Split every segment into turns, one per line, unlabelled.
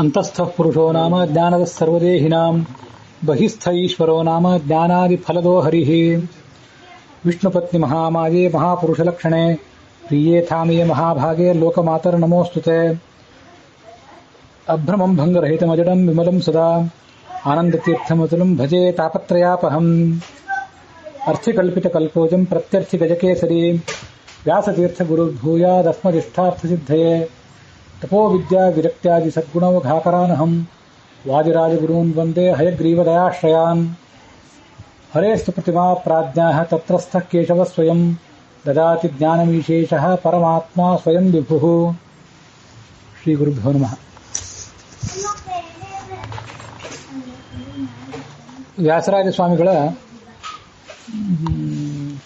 ಅಂತಸ್ಥಃ ಪುರುಷೋ ನಾಮ ಜ್ಞಾನದ ಸರ್ವದೇಹಿನಾಂ ಬಹಿಸ್ಥ ಈಶ್ವರೋ ನಾಮ ಜ್ಞಾನಾದಿ ಫಲದೋ ಹರಿಃ ವಿಷ್ಣುಪತ್ನಿ ಮಹಾಮಾಯೇ ಮಹಾಪುರುಷಲಕ್ಷಣೆ ಪ್ರಿಯೇಥಾಮಿಯೇ ಮಹಾಭಾಗೆ ಲೋಕಮಾತರ ನಮೋಸ್ತುತೆ ಅಭ್ರಮಂ ಭಂಗರಹಿತಮಜಡಂ ವಿಮಲಂ ಸದಾ ಆನಂದತೀರ್ಥಮತುಲಂ ಭಜೆ ತಾಪತ್ರಯಾಪಹಂ ಅರ್ಥಿಕಲ್ಪಿತಕಲ್ಪೋಜಂ ಪ್ರತ್ಯರ್ಥಿಗಜಕೇಸರಿ ವ್ಯಾಸತೀರ್ಥಗುರುರ್ಭೂಯಾದಸ್ಮದಿಷ್ಟಾರ್ಥಸಿದ್ಧಯೇ ತಪೋ ವಿದ್ಯಾ ವಿರಕ್ತ್ಯಾದಿ ಸದ್ಗುಣವಘಾಕರಾನಹಂ ವಾದಿರಾಜಗುರೂನ್ ವಂದೇ ಹಯಗ್ರೀವದಯಾಶ್ರಯಾನ್ ಹರೇಸ್ತು ಪ್ರತಿಮಾ ಪ್ರಾಜ್ಞಾಃ ತತ್ರಸ್ಥಃ ಕೇಶವ ಸ್ವಯಂ ದದಾತಿ ಜ್ಞಾನಮೀಶೇಷಃ ಪರಮಾತ್ಮ ಸ್ವಯಂ ವಿಭುಃ. ಶ್ರೀ ಗುರುಭ್ಯೋ ನಮಃ. ವ್ಯಾಸರಾಜ ಸ್ವಾಮಿಗಳ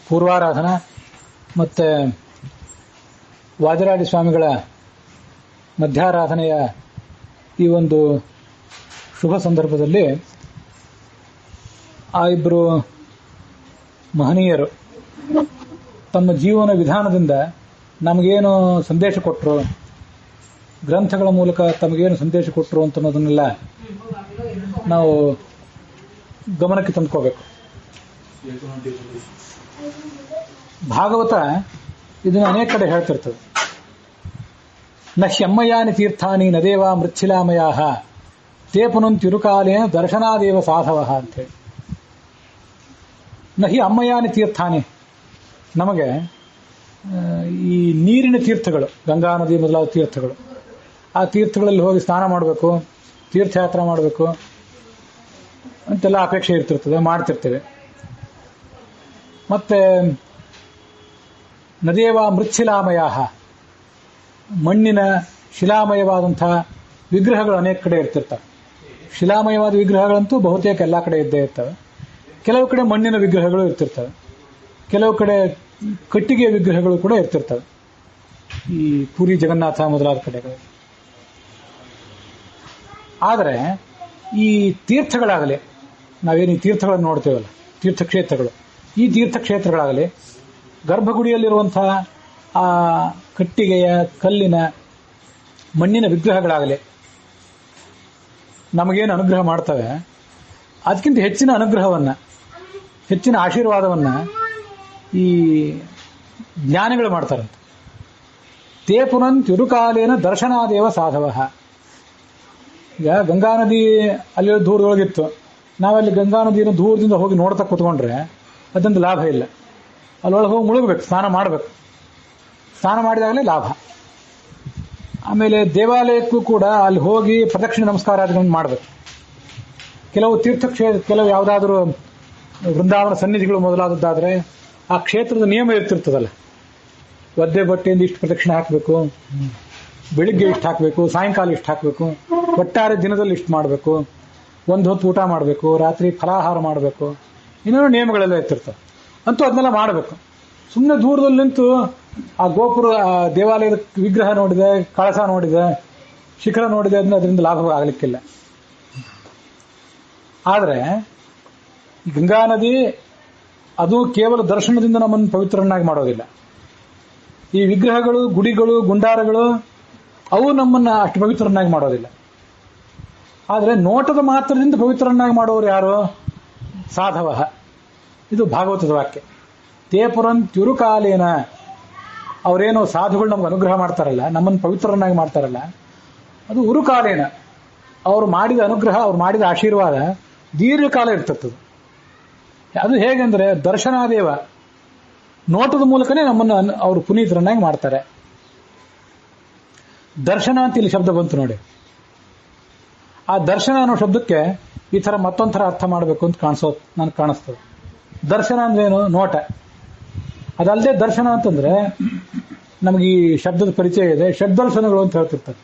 ಪೂರ್ವಾರಾಧನಾ ಮತ್ತು ವಾದಿರಾಜ ಸ್ವಾಮಿಗಳ ಮಧ್ಯಾರಾಧನೆಯ ಈ ಒಂದು ಶುಭ ಸಂದರ್ಭದಲ್ಲಿ ಆ ಇಬ್ಬರು ಮಹನೀಯರು ತಮ್ಮ ಜೀವನ ವಿಧಾನದಿಂದ ನಮಗೇನು ಸಂದೇಶ ಕೊಟ್ಟರು, ಗ್ರಂಥಗಳ ಮೂಲಕ ತಮಗೇನು ಸಂದೇಶ ಕೊಟ್ಟರು ಅಂತ ಅನ್ನೋದನ್ನೆಲ್ಲ ನಾವು ಗಮನಕ್ಕೆ ತಂದುಕೋಬೇಕು. ಭಾಗವತ ಇದನ್ನು ಅನೇಕ ಕಡೆ ಹೇಳ್ತಿರ್ತದೆ. ನ ಹ್ಯಮ್ಮಯಾನಿ ತೀರ್ಥಾನಿ ನದೇವ ಮೃಚ್ಛಿಲಾಮಯಾಹ ತೇ ಪುನಂತಿರುಕಾಲೇನ ದರ್ಶನಾದೇವ ಸಾಧವ ಅಂತೇಳಿ. ನ ಹಿ ಅಮ್ಮಯಾನಿ ತೀರ್ಥಾನಿ, ನಮಗೆ ಈ ನೀರಿನ ತೀರ್ಥಗಳು, ಗಂಗಾ ನದಿ ಮೊದಲಾದ ತೀರ್ಥಗಳು, ಆ ತೀರ್ಥಗಳಲ್ಲಿ ಹೋಗಿ ಸ್ನಾನ ಮಾಡಬೇಕು, ತೀರ್ಥಯಾತ್ರೆ ಮಾಡಬೇಕು ಅಂತೆಲ್ಲ ಅಪೇಕ್ಷೆ ಇರ್ತಿರ್ತದೆ, ಮಾಡ್ತಿರ್ತೇವೆ. ಮತ್ತೆ ನದೇವ ಮೃಚ್ಛಿಲಾಮಯಾಹ, ಮಣ್ಣಿನ ಶಿಲಾಮಯವಾದಂತಹ ವಿಗ್ರಹಗಳು ಅನೇಕ ಕಡೆ ಇರ್ತಿರ್ತವೆ. ಶಿಲಾಮಯವಾದ ವಿಗ್ರಹಗಳಂತೂ ಬಹುತೇಕ ಎಲ್ಲ ಕಡೆ ಇದ್ದೇ ಇರ್ತವೆ. ಕೆಲವು ಕಡೆ ಮಣ್ಣಿನ ವಿಗ್ರಹಗಳು ಇರ್ತಿರ್ತವೆ, ಕೆಲವು ಕಡೆ ಕಟ್ಟಿಗೆಯ ವಿಗ್ರಹಗಳು ಕೂಡ ಇರ್ತಿರ್ತವೆ, ಈ ಪುರಿ ಜಗನ್ನಾಥ ಮೊದಲಾದ ಕಡೆಗಳು. ಆದರೆ ಈ ತೀರ್ಥಗಳಾಗಲಿ, ನಾವೇನು ಈ ತೀರ್ಥಗಳನ್ನು ನೋಡ್ತೇವಲ್ಲ, ತೀರ್ಥಕ್ಷೇತ್ರಗಳು, ಈ ತೀರ್ಥಕ್ಷೇತ್ರಗಳಾಗಲಿ, ಗರ್ಭಗುಡಿಯಲ್ಲಿರುವಂತಹ ಆ ಕಟ್ಟಿಗೆಯ, ಕಲ್ಲಿನ, ಮಣ್ಣಿನ ವಿಗ್ರಹಗಳಾಗಲಿ ನಮಗೇನು ಅನುಗ್ರಹ ಮಾಡ್ತವೆ, ಅದಕ್ಕಿಂತ ಹೆಚ್ಚಿನ ಅನುಗ್ರಹವನ್ನು, ಹೆಚ್ಚಿನ ಆಶೀರ್ವಾದವನ್ನು ಈ ಜ್ಞಾನಿಗಳು ಮಾಡ್ತಾರಂತೆ. ತೇ ಪುನಂತ್ಯುರುಕಾಲೇನ ದರ್ಶನಾದೇವ ಸಾಧವ. ಈಗ ಗಂಗಾ ನದಿ ಅಲ್ಲಿ ದೂರದೊಳಗಿತ್ತು, ನಾವಲ್ಲಿ ಗಂಗಾ ನದಿಯನ್ನು ದೂರದಿಂದ ಹೋಗಿ ನೋಡ್ತಾ ಕೂತ್ಕೊಂಡ್ರೆ ಅದೊಂದು ಲಾಭ ಇಲ್ಲ. ಅಲ್ಲೊಳಗೆ ಹೋಗಿ ಮುಳುಗಬೇಕು, ಸ್ನಾನ ಮಾಡಬೇಕು. ಸ್ನಾನ ಮಾಡಿದಾಗಲೇ ಲಾಭ. ಆಮೇಲೆ ದೇವಾಲಯಕ್ಕೂ ಕೂಡ ಅಲ್ಲಿ ಹೋಗಿ ಪ್ರದಕ್ಷಿಣೆ ನಮಸ್ಕಾರಾದಿಗಳನ್ನು ಮಾಡಬೇಕು. ಕೆಲವು ತೀರ್ಥಕ್ಷೇತ್ರ, ಕೆಲವು ಯಾವುದಾದ್ರೂ ವೃಂದಾವನ ಸನ್ನಿಧಿಗಳು ಮೊದಲಾದದ್ದಾದರೆ ಆ ಕ್ಷೇತ್ರದ ನಿಯಮ ಇರ್ತಿರ್ತದಲ್ಲ, ಒದ್ದೆ ಬಟ್ಟೆಯಿಂದ ಇಷ್ಟು ಪ್ರದಕ್ಷಿಣೆ ಹಾಕಬೇಕು, ಬೆಳಿಗ್ಗೆ ಇಷ್ಟು ಹಾಕಬೇಕು, ಸಾಯಂಕಾಲ ಇಷ್ಟು ಹಾಕಬೇಕು, ಒಟ್ಟಾರೆ ದಿನದಲ್ಲಿ ಇಷ್ಟು ಮಾಡಬೇಕು, ಒಂದು ಹೊತ್ತು ಊಟ ಮಾಡಬೇಕು, ರಾತ್ರಿ ಫಲಾಹಾರ ಮಾಡಬೇಕು, ಇನ್ನೇನೋ ನಿಯಮಗಳೆಲ್ಲ ಇರ್ತಿರ್ತವೆ. ಅಂತೂ ಅದನ್ನೆಲ್ಲ ಮಾಡಬೇಕು. ಸುಮ್ಮನೆ ದೂರದಲ್ಲಿ ನಿಂತು ಆ ಗೋಪುರ, ಆ ದೇವಾಲಯದ ವಿಗ್ರಹ ನೋಡಿದೆ, ಕಳಸ ನೋಡಿದೆ, ಶಿಖರ ನೋಡಿದೆ, ಅದರಿಂದ ಲಾಭ ಆಗಲಿಕ್ಕಿಲ್ಲ. ಆದರೆ ಗಂಗಾ ನದಿ ಅದು ಕೇವಲ ದರ್ಶನದಿಂದ ನಮ್ಮನ್ನು ಪವಿತ್ರರನ್ನಾಗಿ ಮಾಡೋದಿಲ್ಲ. ಈ ವಿಗ್ರಹಗಳು, ಗುಡಿಗಳು, ಗುಂಡಾರಗಳು ಅವು ನಮ್ಮನ್ನು ಅಷ್ಟು ಪವಿತ್ರರನ್ನಾಗಿ ಮಾಡೋದಿಲ್ಲ. ಆದರೆ ನೋಟದ ಮಾತ್ರದಿಂದ ಪವಿತ್ರರನ್ನಾಗಿ ಮಾಡೋರು ಯಾರು? ಸಾಧವ. ಇದು ಭಾಗವತದ ವಾಕ್ಯ. ತೇ ಪುರಂತ್ಯುರುಕಾಲೇನ, ಅವರೇನೋ ಸಾಧುಗಳು ನಮ್ಗೆ ಅನುಗ್ರಹ ಮಾಡ್ತಾರಲ್ಲ, ನಮ್ಮನ್ನು ಪವಿತ್ರರನ್ನಾಗಿ ಮಾಡ್ತಾರಲ್ಲ, ಅದು ಉರುಕಾಲೇನ, ಅವರು ಮಾಡಿದ ಅನುಗ್ರಹ, ಅವ್ರು ಮಾಡಿದ ಆಶೀರ್ವಾದ ದೀರ್ಘಕಾಲ ಇರ್ತದೆ. ಅದು ಹೇಗೆಂದ್ರೆ ದರ್ಶನಾದೇವ, ನೋಟದ ಮೂಲಕನೇ ನಮ್ಮನ್ನು ಅವರು ಪುನೀತರನ್ನಾಗಿ ಮಾಡ್ತಾರೆ. ದರ್ಶನ ಅಂತ ಇಲ್ಲಿ ಶಬ್ದ ಬಂತು ನೋಡಿ. ಆ ದರ್ಶನ ಅನ್ನೋ ಶಬ್ದಕ್ಕೆ ಈ ಥರ ಮತ್ತೊಂದು ಥರ ಅರ್ಥ ಮಾಡಬೇಕು ಅಂತ ನನಗೆ ಕಾಣಿಸ್ತದೆ. ದರ್ಶನ ಅಂದ್ರೇನು? ನೋಟ. ಅದಲ್ಲದೆ ದರ್ಶನ ಅಂತಂದ್ರೆ ನಮಗೆ ಈ ಶಬ್ದದ ಪರಿಚಯ ಇದೆ. ಷಡ್ದರ್ಶನಗಳು ಅಂತ ಹೇಳ್ತಿರ್ತಾರೆ.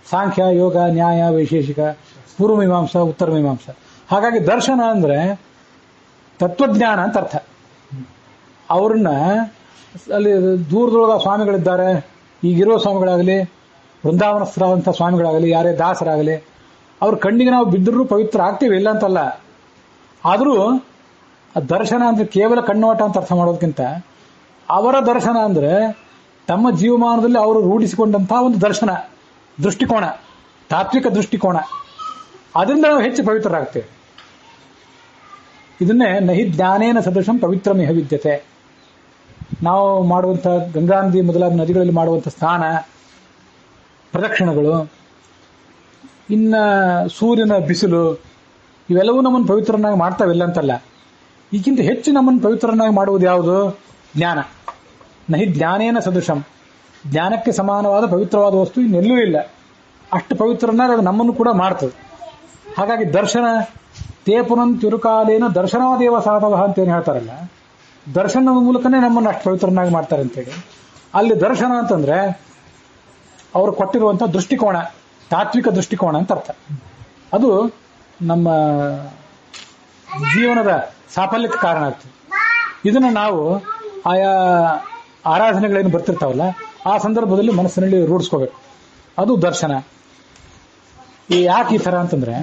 ಸಾಂಖ್ಯ, ಯೋಗ, ನ್ಯಾಯ, ವೈಶೇಷಿಕ, ಪೂರ್ವ ಮೀಮಾಂಸ, ಉತ್ತರ ಮೀಮಾಂಸ. ಹಾಗಾಗಿ ದರ್ಶನ ಅಂದ್ರೆ ತತ್ವಜ್ಞಾನ ಅಂತ ಅರ್ಥ. ಅವ್ರನ್ನ ಅಲ್ಲಿ ದೂರದೊಳಗ ಸ್ವಾಮಿಗಳಿದ್ದಾರೆ, ಈಗಿರೋ ಸ್ವಾಮಿಗಳಾಗಲಿ, ವೃಂದಾವನಸ್ಥರಾದಂಥ ಸ್ವಾಮಿಗಳಾಗಲಿ, ಯಾರೇ ದಾಸರಾಗಲಿ, ಅವ್ರ ಕಣ್ಣಿಗೆ ನಾವು ಬಿದ್ದರೂ ಪವಿತ್ರ ಆಗ್ತೀವಿ, ಇಲ್ಲ ಅಂತಲ್ಲ. ಆದರೂ ದರ್ಶನ ಅಂದ್ರೆ ಕೇವಲ ಕಣ್ಣೋಟ ಅಂತ ಅರ್ಥ ಮಾಡೋದಕ್ಕಿಂತ ಅವರ ದರ್ಶನ ಅಂದ್ರೆ ತಮ್ಮ ಜೀವಮಾನದಲ್ಲಿ ಅವರು ರೂಢಿಸಿಕೊಂಡಂತಹ ಒಂದು ದರ್ಶನ, ದೃಷ್ಟಿಕೋನ, ತಾತ್ವಿಕ ದೃಷ್ಟಿಕೋನ, ಅದರಿಂದ ನಾವು ಹೆಚ್ಚು ಪವಿತ್ರರಾಗ್ತೇವೆ. ಇದನ್ನೇ ನಹಿ ಜ್ಞಾನೇನ ಸದೃಶಂ ಪವಿತ್ರಮಿಹ ವಿದ್ಯತೆ. ನಾವು ಮಾಡುವಂಥ ಗಂಗಾ ನದಿ ಮೊದಲಾದ ನದಿಗಳಲ್ಲಿ ಮಾಡುವಂಥ ಸ್ನಾನ, ಪ್ರದಕ್ಷಿಣಗಳು, ಇನ್ನ ಸೂರ್ಯನ ಬಿಸಿಲು, ಇವೆಲ್ಲವೂ ನಮ್ಮನ್ನು ಪವಿತ್ರನಾಗಿ ಮಾಡ್ತಾವಿಲ್ಲ ಅಂತಲ್ಲ. ಈಗಿಂತ ಹೆಚ್ಚು ನಮ್ಮನ್ನು ಪವಿತ್ರನಾಗಿ ಮಾಡುವುದು ಯಾವುದು? ಜ್ಞಾನ. ನಹಿ ಜ್ಞಾನೇನ ಸದೃಶಂ. ಜ್ಞಾನಕ್ಕೆ ಸಮಾನವಾದ ಪವಿತ್ರವಾದ ವಸ್ತು ಇನ್ನೆಲ್ಲೂ ಇಲ್ಲ. ಅಷ್ಟು ಪವಿತ್ರನಾಗಿ ಅದು ನಮ್ಮನ್ನು ಕೂಡ ಮಾಡ್ತದೆ. ಹಾಗಾಗಿ ದರ್ಶನ ತೇ ಪುನಂತ್ಯುರುಕಾಲೇನ ದರ್ಶನಾದೇವ ಸಾಧವ ಅಂತೇನು ಹೇಳ್ತಾರಲ್ಲ, ದರ್ಶನದ ಮೂಲಕನೇ ನಮ್ಮನ್ನು ಅಷ್ಟು ಪವಿತ್ರನಾಗಿ ಮಾಡ್ತಾರೆ ಅಂತೇಳಿ. ಅಲ್ಲಿ ದರ್ಶನ ಅಂತಂದ್ರೆ ಅವರು ಕೊಟ್ಟಿರುವಂತಹ ದೃಷ್ಟಿಕೋನ, ತಾತ್ವಿಕ ದೃಷ್ಟಿಕೋನ ಅಂತ ಅರ್ಥ. ಅದು ನಮ್ಮ ಜೀವನದ ಸಾಫಲ್ಯಕ್ಕೆ ಕಾರಣ ಆಗ್ತದೆ. ಇದನ್ನ ನಾವು ಆಯಾ ಆರಾಧನೆಗಳೇನು ಬರ್ತಿರ್ತಾವಲ್ಲ ಆ ಸಂದರ್ಭದಲ್ಲಿ ಮನಸ್ಸಿನಲ್ಲಿ ರೂಢಿಸ್ಕೋಬೇಕು. ಅದು ದರ್ಶನ. ಯಾಕೆ ಈ ಥರ ಅಂತಂದ್ರೆ,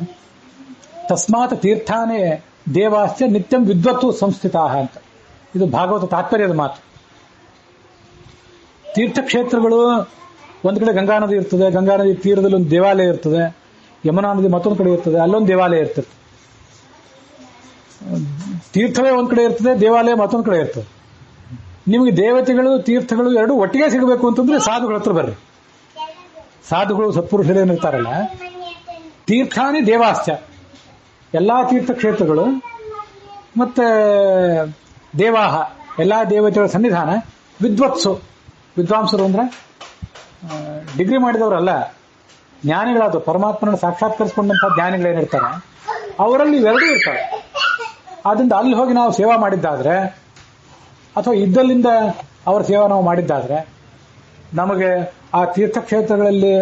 ತಸ್ಮಾತ್ ತೀರ್ಥಾನೇ ದೇವಾಶ್ಚ ನಿತ್ಯಂ ವಿದ್ವತ್ತು ಸಂಸ್ಥಿತಾ ಅಂತ. ಇದು ಭಾಗವತ ತಾತ್ಪರ್ಯದ ಮಾತು. ತೀರ್ಥಕ್ಷೇತ್ರಗಳು ಒಂದು ಕಡೆ ಗಂಗಾ ನದಿ ಇರ್ತದೆ, ಗಂಗಾ ನದಿ ತೀರದಲ್ಲಿ ಒಂದು ದೇವಾಲಯ ಇರ್ತದೆ, ಯಮುನಾ ನದಿ ಮತ್ತೊಂದು ಕಡೆ ಇರ್ತದೆ, ಅಲ್ಲೊಂದು ದೇವಾಲಯ ಇರ್ತದೆ. ತೀರ್ಥವೇ ಒಂದ್ ಕಡೆ ಇರ್ತದೆ, ದೇವಾಲಯ ಮತ್ತೊಂದು ಕಡೆ ಇರ್ತದೆ. ನಿಮಗೆ ದೇವತೆಗಳು ತೀರ್ಥಗಳು ಎರಡು ಒಟ್ಟಿಗೆ ಸಿಗಬೇಕು ಅಂತಂದ್ರೆ ಸಾಧುಗಳ ಹತ್ರ ಬರ್ರಿ. ಸಾಧುಗಳು ಸತ್ಪುರುಷರು ಏನಿರ್ತಾರಲ್ಲ, ತೀರ್ಥಾನಿ ದೇವಾಶ್ಚ, ಎಲ್ಲಾ ತೀರ್ಥಕ್ಷೇತ್ರಗಳು ಮತ್ತೆ ದೇವಾಹ, ಎಲ್ಲಾ ದೇವತೆಗಳ ಸನ್ನಿಧಾನ, ವಿದ್ವತ್ಸು, ವಿದ್ವಾಂಸರು ಅಂದ್ರೆ ಡಿಗ್ರಿ ಮಾಡಿದವರಲ್ಲ, ಜ್ಞಾನಿಗಳಾದ ಪರಮಾತ್ಮನ ಸಾಕ್ಷಾತ್ಕರಿಸಿಕೊಂಡಂತಹ ಜ್ಞಾನಿಗಳೇನಿರ್ತಾರೆ ಅವರಲ್ಲಿ ಇವೆರಡೂ ಇರ್ತಾರೆ. ಆದ್ರಿಂದ ಅಲ್ಲಿ ಹೋಗಿ ನಾವು ಸೇವಾ ಮಾಡಿದ್ದಾದ್ರೆ ಅಥವಾ ಇದ್ದಲ್ಲಿಂದ ಅವರ ಸೇವಾ ನಾವು ಮಾಡಿದ್ದಾದ್ರೆ ನಮಗೆ ಆ ತೀರ್ಥಕ್ಷೇತ್ರಗಳಲ್ಲಿ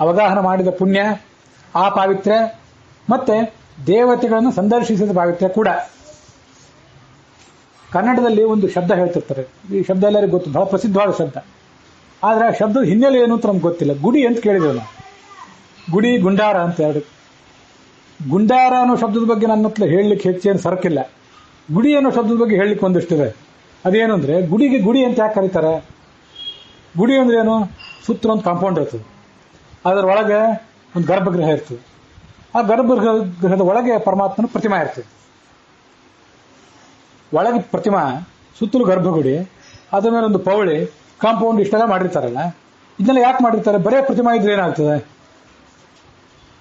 ಅವಗಾಹನ ಮಾಡಿದ ಪುಣ್ಯ, ಆ ಪಾವಿತ್ರ್ಯ ಮತ್ತೆ ದೇವತೆಗಳನ್ನು ಸಂದರ್ಶಿಸಿದ ಪಾವಿತ್ರ್ಯ ಕೂಡ. ಕನ್ನಡದಲ್ಲಿ ಒಂದು ಶಬ್ದ ಹೇಳ್ತಿರ್ತಾರೆ, ಈ ಶಬ್ದ ಎಲ್ಲರಿಗೂ ಗೊತ್ತು, ಬಹಳ ಪ್ರಸಿದ್ಧವಾದ ಶಬ್ದ. ಆದ್ರೆ ಆ ಶಬ್ದದ ಹಿನ್ನೆಲೆ ಏನು ಅಂತ ನಮ್ಗೆ ಗೊತ್ತಿಲ್ಲ. ಗುಡಿ ಅಂತ ಕೇಳಿದ್ದೇವೆ ನಾವು, ಗುಡಿ ಗುಂಡಾರ ಅಂತ ಎರಡು. ಗುಂಡಾರ ಅನ್ನೋ ಶಬ್ದದ ಬಗ್ಗೆ ನನ್ನ ಹತ್ರ ಹೇಳಲಿಕ್ಕೆ ಹೆಚ್ಚೇನು ಸರಕಿಲ್ಲ. ಗುಡಿ ಅನ್ನೋ ಶಬ್ದದ ಬಗ್ಗೆ ಹೇಳಲಿಕ್ಕೆ ಒಂದಿಷ್ಟಿದೆ. ಅದೇನು ಅಂದ್ರೆ, ಗುಡಿಗೆ ಗುಡಿ ಅಂತ ಯಾಕೆ ಕರೀತಾರೆ? ಗುಡಿ ಅಂದ್ರೆ ಏನು? ಸುತ್ತ ಒಂದು ಕಾಂಪೌಂಡ್ ಇರ್ತದೆ, ಅದರ ಒಳಗೆ ಒಂದು ಗರ್ಭಗೃಹ ಇರ್ತದೆ, ಆ ಗರ್ಭಗೃಹದ ಒಳಗೆ ಪರಮಾತ್ಮನ ಪ್ರತಿಮಾ ಇರ್ತದೆ. ಒಳಗೆ ಪ್ರತಿಮಾ, ಸುತ್ತಲೂ ಗರ್ಭಗುಡಿ, ಅದರ ಮೇಲೆ ಒಂದು ಪೌಳಿ, ಕಾಂಪೌಂಡ್, ಇಷ್ಟೆಲ್ಲ ಮಾಡಿರ್ತಾರಲ್ಲ. ಇದನ್ನೆಲ್ಲ ಯಾಕೆ ಮಾಡಿರ್ತಾರೆ? ಬರೇ ಪ್ರತಿಮಾ ಇದ್ರೆ ಏನಾಗ್ತದೆ?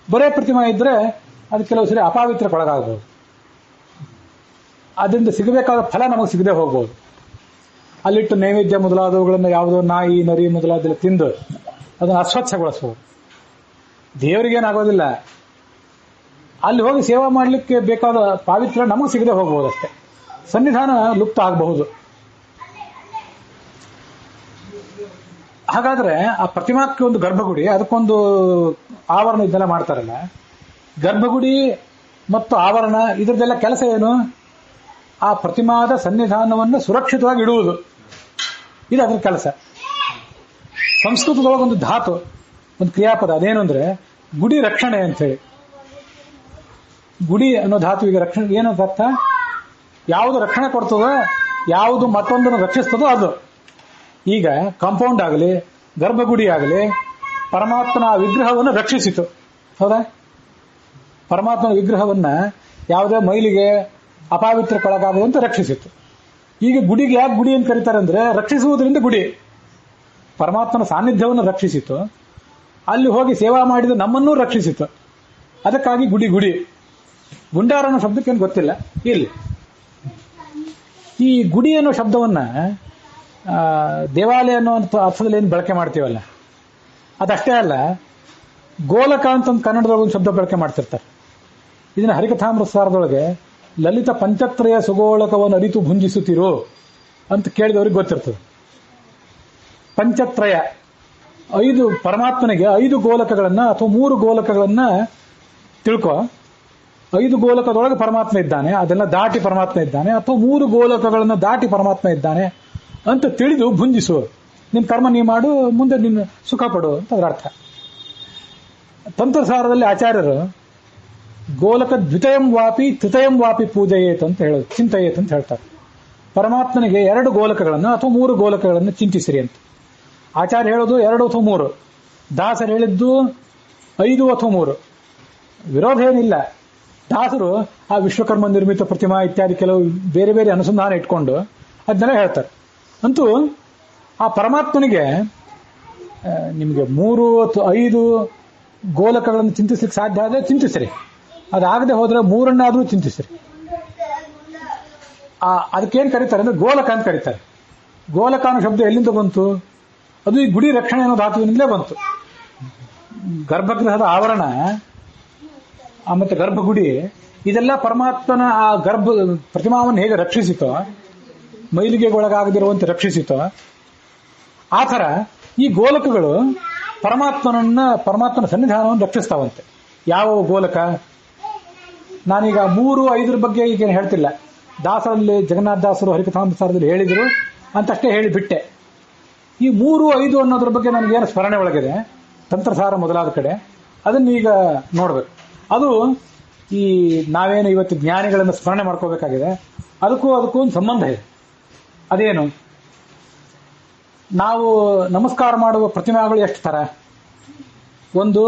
ಬರೇ ಪ್ರತಿಮಾ ಇದ್ರೆ ಅದು ಕೆಲವು ಸರಿ ಅಪಾವಿತ್ರಕ್ಕೊಳಗಾಗಬಹುದು. ಅದರಿಂದ ಸಿಗಬೇಕಾದ ಫಲ ನಮಗೆ ಸಿಗದೆ ಹೋಗ್ಬೋದು. ಅಲ್ಲಿಟ್ಟು ನೈವೇದ್ಯ ಮೊದಲಾದವುಗಳನ್ನು ಯಾವುದೋ ನಾಯಿ ನರಿ ಮೊದಲಾದೆಲ್ಲ ತಿಂದು ಅದನ್ನು ಅಸ್ವಚ್ಛಗೊಳಿಸಬಹುದು. ದೇವರಿಗೇನಾಗೋದಿಲ್ಲ, ಅಲ್ಲಿ ಹೋಗಿ ಸೇವಾ ಮಾಡಲಿಕ್ಕೆ ಬೇಕಾದ ಪಾವಿತ್ರ್ಯ ನಮಗೆ ಸಿಗದೆ ಹೋಗಬಹುದು ಅಷ್ಟೇ. ಸನ್ನಿಧಾನ ಲುಪ್ತ ಆಗಬಹುದು. ಹಾಗಾದ್ರೆ ಆ ಪ್ರತಿಮಾಕ್ಕೆ ಒಂದು ಗರ್ಭಗುಡಿ, ಅದಕ್ಕೊಂದು ಆವರಣ, ಇದೆಲ್ಲ ಮಾಡ್ತಾರಲ್ಲ. ಗರ್ಭಗುಡಿ ಮತ್ತು ಆವರಣ ಇದರದೆಲ್ಲ ಕೆಲಸ ಏನು? ಆ ಪ್ರತಿಮಾದ ಸನ್ನಿಧಾನವನ್ನು ಸುರಕ್ಷಿತವಾಗಿ ಇಡುವುದು, ಇದು ಅದರ ಕೆಲಸ. ಸಂಸ್ಕೃತದೊಳಗೆ ಒಂದು ಧಾತು, ಒಂದು ಕ್ರಿಯಾಪದ, ಅದೇನು ಅಂದ್ರೆ ಗುಡಿ ರಕ್ಷಣೆ ಅಂತ ಹೇಳಿ. ಗುಡಿ ಅನ್ನೋ ಧಾತುವಿಗೆ ರಕ್ಷಣೆ ಏನಂತ ಅರ್ಥ? ಯಾವುದು ರಕ್ಷಣೆ ಕೊಡ್ತದೋ, ಯಾವುದು ಮತ್ತೊಂದನ್ನು ರಕ್ಷಿಸ್ತದೋ ಅದು. ಈಗ ಕಾಂಪೌಂಡ್ ಆಗಲಿ, ಗರ್ಭಗುಡಿ ಆಗಲಿ, ಪರಮಾತ್ಮನ ವಿಗ್ರಹವನ್ನು ರಕ್ಷಿಸಿತು. ಹೌದಾ? ಪರಮಾತ್ಮನ ವಿಗ್ರಹವನ್ನ ಯಾವುದೇ ಮೈಲಿಗೆ ಅಪಾವಿತ್ರಕ್ಕೊಳಗಾಗದಂತೆ ರಕ್ಷಿಸಿತು. ಈಗ ಗುಡಿಗೆ ಯಾಕೆ ಗುಡಿ ಅಂತ ಕರೀತಾರೆ ಅಂದ್ರೆ, ರಕ್ಷಿಸುವುದರಿಂದ ಗುಡಿ. ಪರಮಾತ್ಮನ ಸಾನ್ನಿಧ್ಯವನ್ನು ರಕ್ಷಿಸಿತು, ಅಲ್ಲಿ ಹೋಗಿ ಸೇವಾ ಮಾಡಿದ ನಮ್ಮನ್ನೂ ರಕ್ಷಿಸಿತು. ಅದಕ್ಕಾಗಿ ಗುಡಿ ಗುಡಿ. ಗುಂಡಾರ ಅನ್ನೋ ಶಬ್ದಕ್ಕೇನು ಗೊತ್ತಿಲ್ಲ ಇಲ್ಲಿ. ಈ ಗುಡಿ ಅನ್ನೋ ಶಬ್ದವನ್ನ ದೇವಾಲಯ ಅನ್ನೋ ಅರ್ಥದಲ್ಲಿ ಏನು ಬಳಕೆ ಮಾಡ್ತೀವಲ್ಲ, ಅದಷ್ಟೇ ಅಲ್ಲ, ಗೋಲಕ ಅಂತ ಕನ್ನಡದೊಳಗೆ ಒಂದು ಶಬ್ದ ಬಳಕೆ ಮಾಡ್ತಿರ್ತಾರೆ. ಇದನ್ನ ಹರಿಕಥಾಮೃತ ಸಾರದೊಳಗೆ ಲಲಿತ ಪಂಚತ್ರಯ ಸುಗೋಳಕವನ್ನು ಅರಿತು ಭುಂಜಿಸುತ್ತಿರು ಅಂತ ಕೇಳಿದವ್ರಿಗೆ ಗೊತ್ತಿರ್ತದೆ. ಪಂಚತ್ರಯ, 5 ಪರಮಾತ್ಮನಿಗೆ 5 ಗೋಲಕಗಳನ್ನ ಅಥವಾ 3 ಗೋಲಕಗಳನ್ನ ತಿಳ್ಕೊ. 5 ಗೋಲಕದೊಳಗೆ ಪರಮಾತ್ಮ ಇದ್ದಾನೆ, ಅದೆಲ್ಲ ದಾಟಿ ಪರಮಾತ್ಮ ಇದ್ದಾನೆ, ಅಥವಾ 3 ಗೋಲಕಗಳನ್ನ ದಾಟಿ ಪರಮಾತ್ಮ ಇದ್ದಾನೆ ಅಂತ ತಿಳಿದು ಭುಂಜಿಸು. ನಿನ್ ಕರ್ಮ ನೀ ಮಾಡು, ಮುಂದೆ ನಿನ್ನ ಸುಖ ಪಡು ಅಂತ ಅದರ ಅರ್ಥ. ತಂತ್ರಸಾರದಲ್ಲಿ ಆಚಾರ್ಯರು ಗೋಲಕ ದ್ವಿತಯಂ ವಾಪಿ ತೃತಯಂ ವಾಪಿ ಪೂಜೆಯೇತ್ ಅಂತ ಹೇಳೋದು, ಚಿಂತೆಯೇತ್ ಅಂತ ಹೇಳ್ತಾರೆ. ಪರಮಾತ್ಮನಿಗೆ 2 ಗೋಲಕಗಳನ್ನು ಅಥವಾ 3 ಗೋಲಕಗಳನ್ನು ಚಿಂತಿಸಿರಿ ಅಂತ. ಆಚಾರ್ಯ ಹೇಳೋದು 2 ಅಥವಾ 3. ದಾಸರು ಹೇಳಿದ್ದು 5 ಅಥವಾ 3, ವಿರೋಧ ಏನಿಲ್ಲ. ದಾಸರು ಆ ವಿಶ್ವಕರ್ಮ ನಿರ್ಮಿತ ಪ್ರತಿಮಾ ಇತ್ಯಾದಿ ಕೆಲವು ಬೇರೆ ಬೇರೆ ಅನುಸಂಧಾನ ಇಟ್ಕೊಂಡು ಅದನ್ನೆಲ್ಲ ಹೇಳ್ತಾರೆ. ಅಂತೂ ಆ ಪರಮಾತ್ಮನಿಗೆ ನಿಮಗೆ 3 ಅಥವಾ 5 ಗೋಲಕಗಳನ್ನು ಚಿಂತಿಸ್ಲಿಕ್ಕೆ ಸಾಧ್ಯ ಆದರೆ ಚಿಂತಿಸ್ರಿ, ಅದಾಗದೆ ಹೋದ್ರೆ 3 ಚಿಂತಿಸ್ರಿ. ಅದಕ್ಕೇನು ಕರೀತಾರೆ ಅಂದ್ರೆ ಗೋಲಕ ಅಂತ ಕರೀತಾರೆ. ಗೋಲಕ ಅನ್ನೋ ಶಬ್ದ ಎಲ್ಲಿಂದ ಬಂತು? ಅದು ಈ ಗುಡಿ ರಕ್ಷಣೆ ಅನ್ನೋ ಧಾತುವಿನಿಂದಲೇ ಬಂತು. ಗರ್ಭಗೃಹದ ಆವರಣ ಮತ್ತೆ ಗರ್ಭಗುಡಿ ಇದೆಲ್ಲ ಪರಮಾತ್ಮನ ಆ ಪ್ರತಿಮಾವನ್ನು ಹೇಗೆ ರಕ್ಷಿಸಿತೋ, ಮೈಲಿಗೆಗೊಳಗಾಗದಿರುವಂತೆ ರಕ್ಷಿಸಿತೋ, ಆ ಥರ ಈ ಗೋಲಕಗಳು ಪರಮಾತ್ಮನ ಸನ್ನಿಧಾನವನ್ನು ರಕ್ಷಿಸ್ತಾವಂತೆ. ಯಾವ ಗೋಲಕ? ನಾನೀಗ 3, 5 ಬಗ್ಗೆ ಈಗೇನು ಹೇಳ್ತಿಲ್ಲ. ದಾಸರಲ್ಲಿ ಜಗನ್ನಾಥ ದಾಸರು ಹರಿಕಥಾಮೃತಸಾರದಲ್ಲಿ ಹೇಳಿದರು ಅಂತಷ್ಟೇ ಹೇಳಿಬಿಟ್ಟೆ. ಈ 3, 5 ಅನ್ನೋದ್ರ ಬಗ್ಗೆ ನನಗೇನು ಸ್ಮರಣೆ ಒಳಗಿದೆ, ತಂತ್ರಸಾರ ಮೊದಲಾದ ಕಡೆ ಅದನ್ನ ಈಗ ನೋಡ್ಬೇಕು. ಅದು ಈ ನಾವೇನು ಇವತ್ತು ಜ್ಞಾನಿಗಳನ್ನು ಸ್ಮರಣೆ ಮಾಡ್ಕೋಬೇಕಾಗಿದೆ, ಅದಕ್ಕೂ ಒಂದು ಸಂಬಂಧ ಇದೆ. ಅದೇನು? ನಾವು ನಮಸ್ಕಾರ ಮಾಡುವ ಪ್ರತಿಮೆಗಳು ಎಷ್ಟು ತರ? ಒಂದು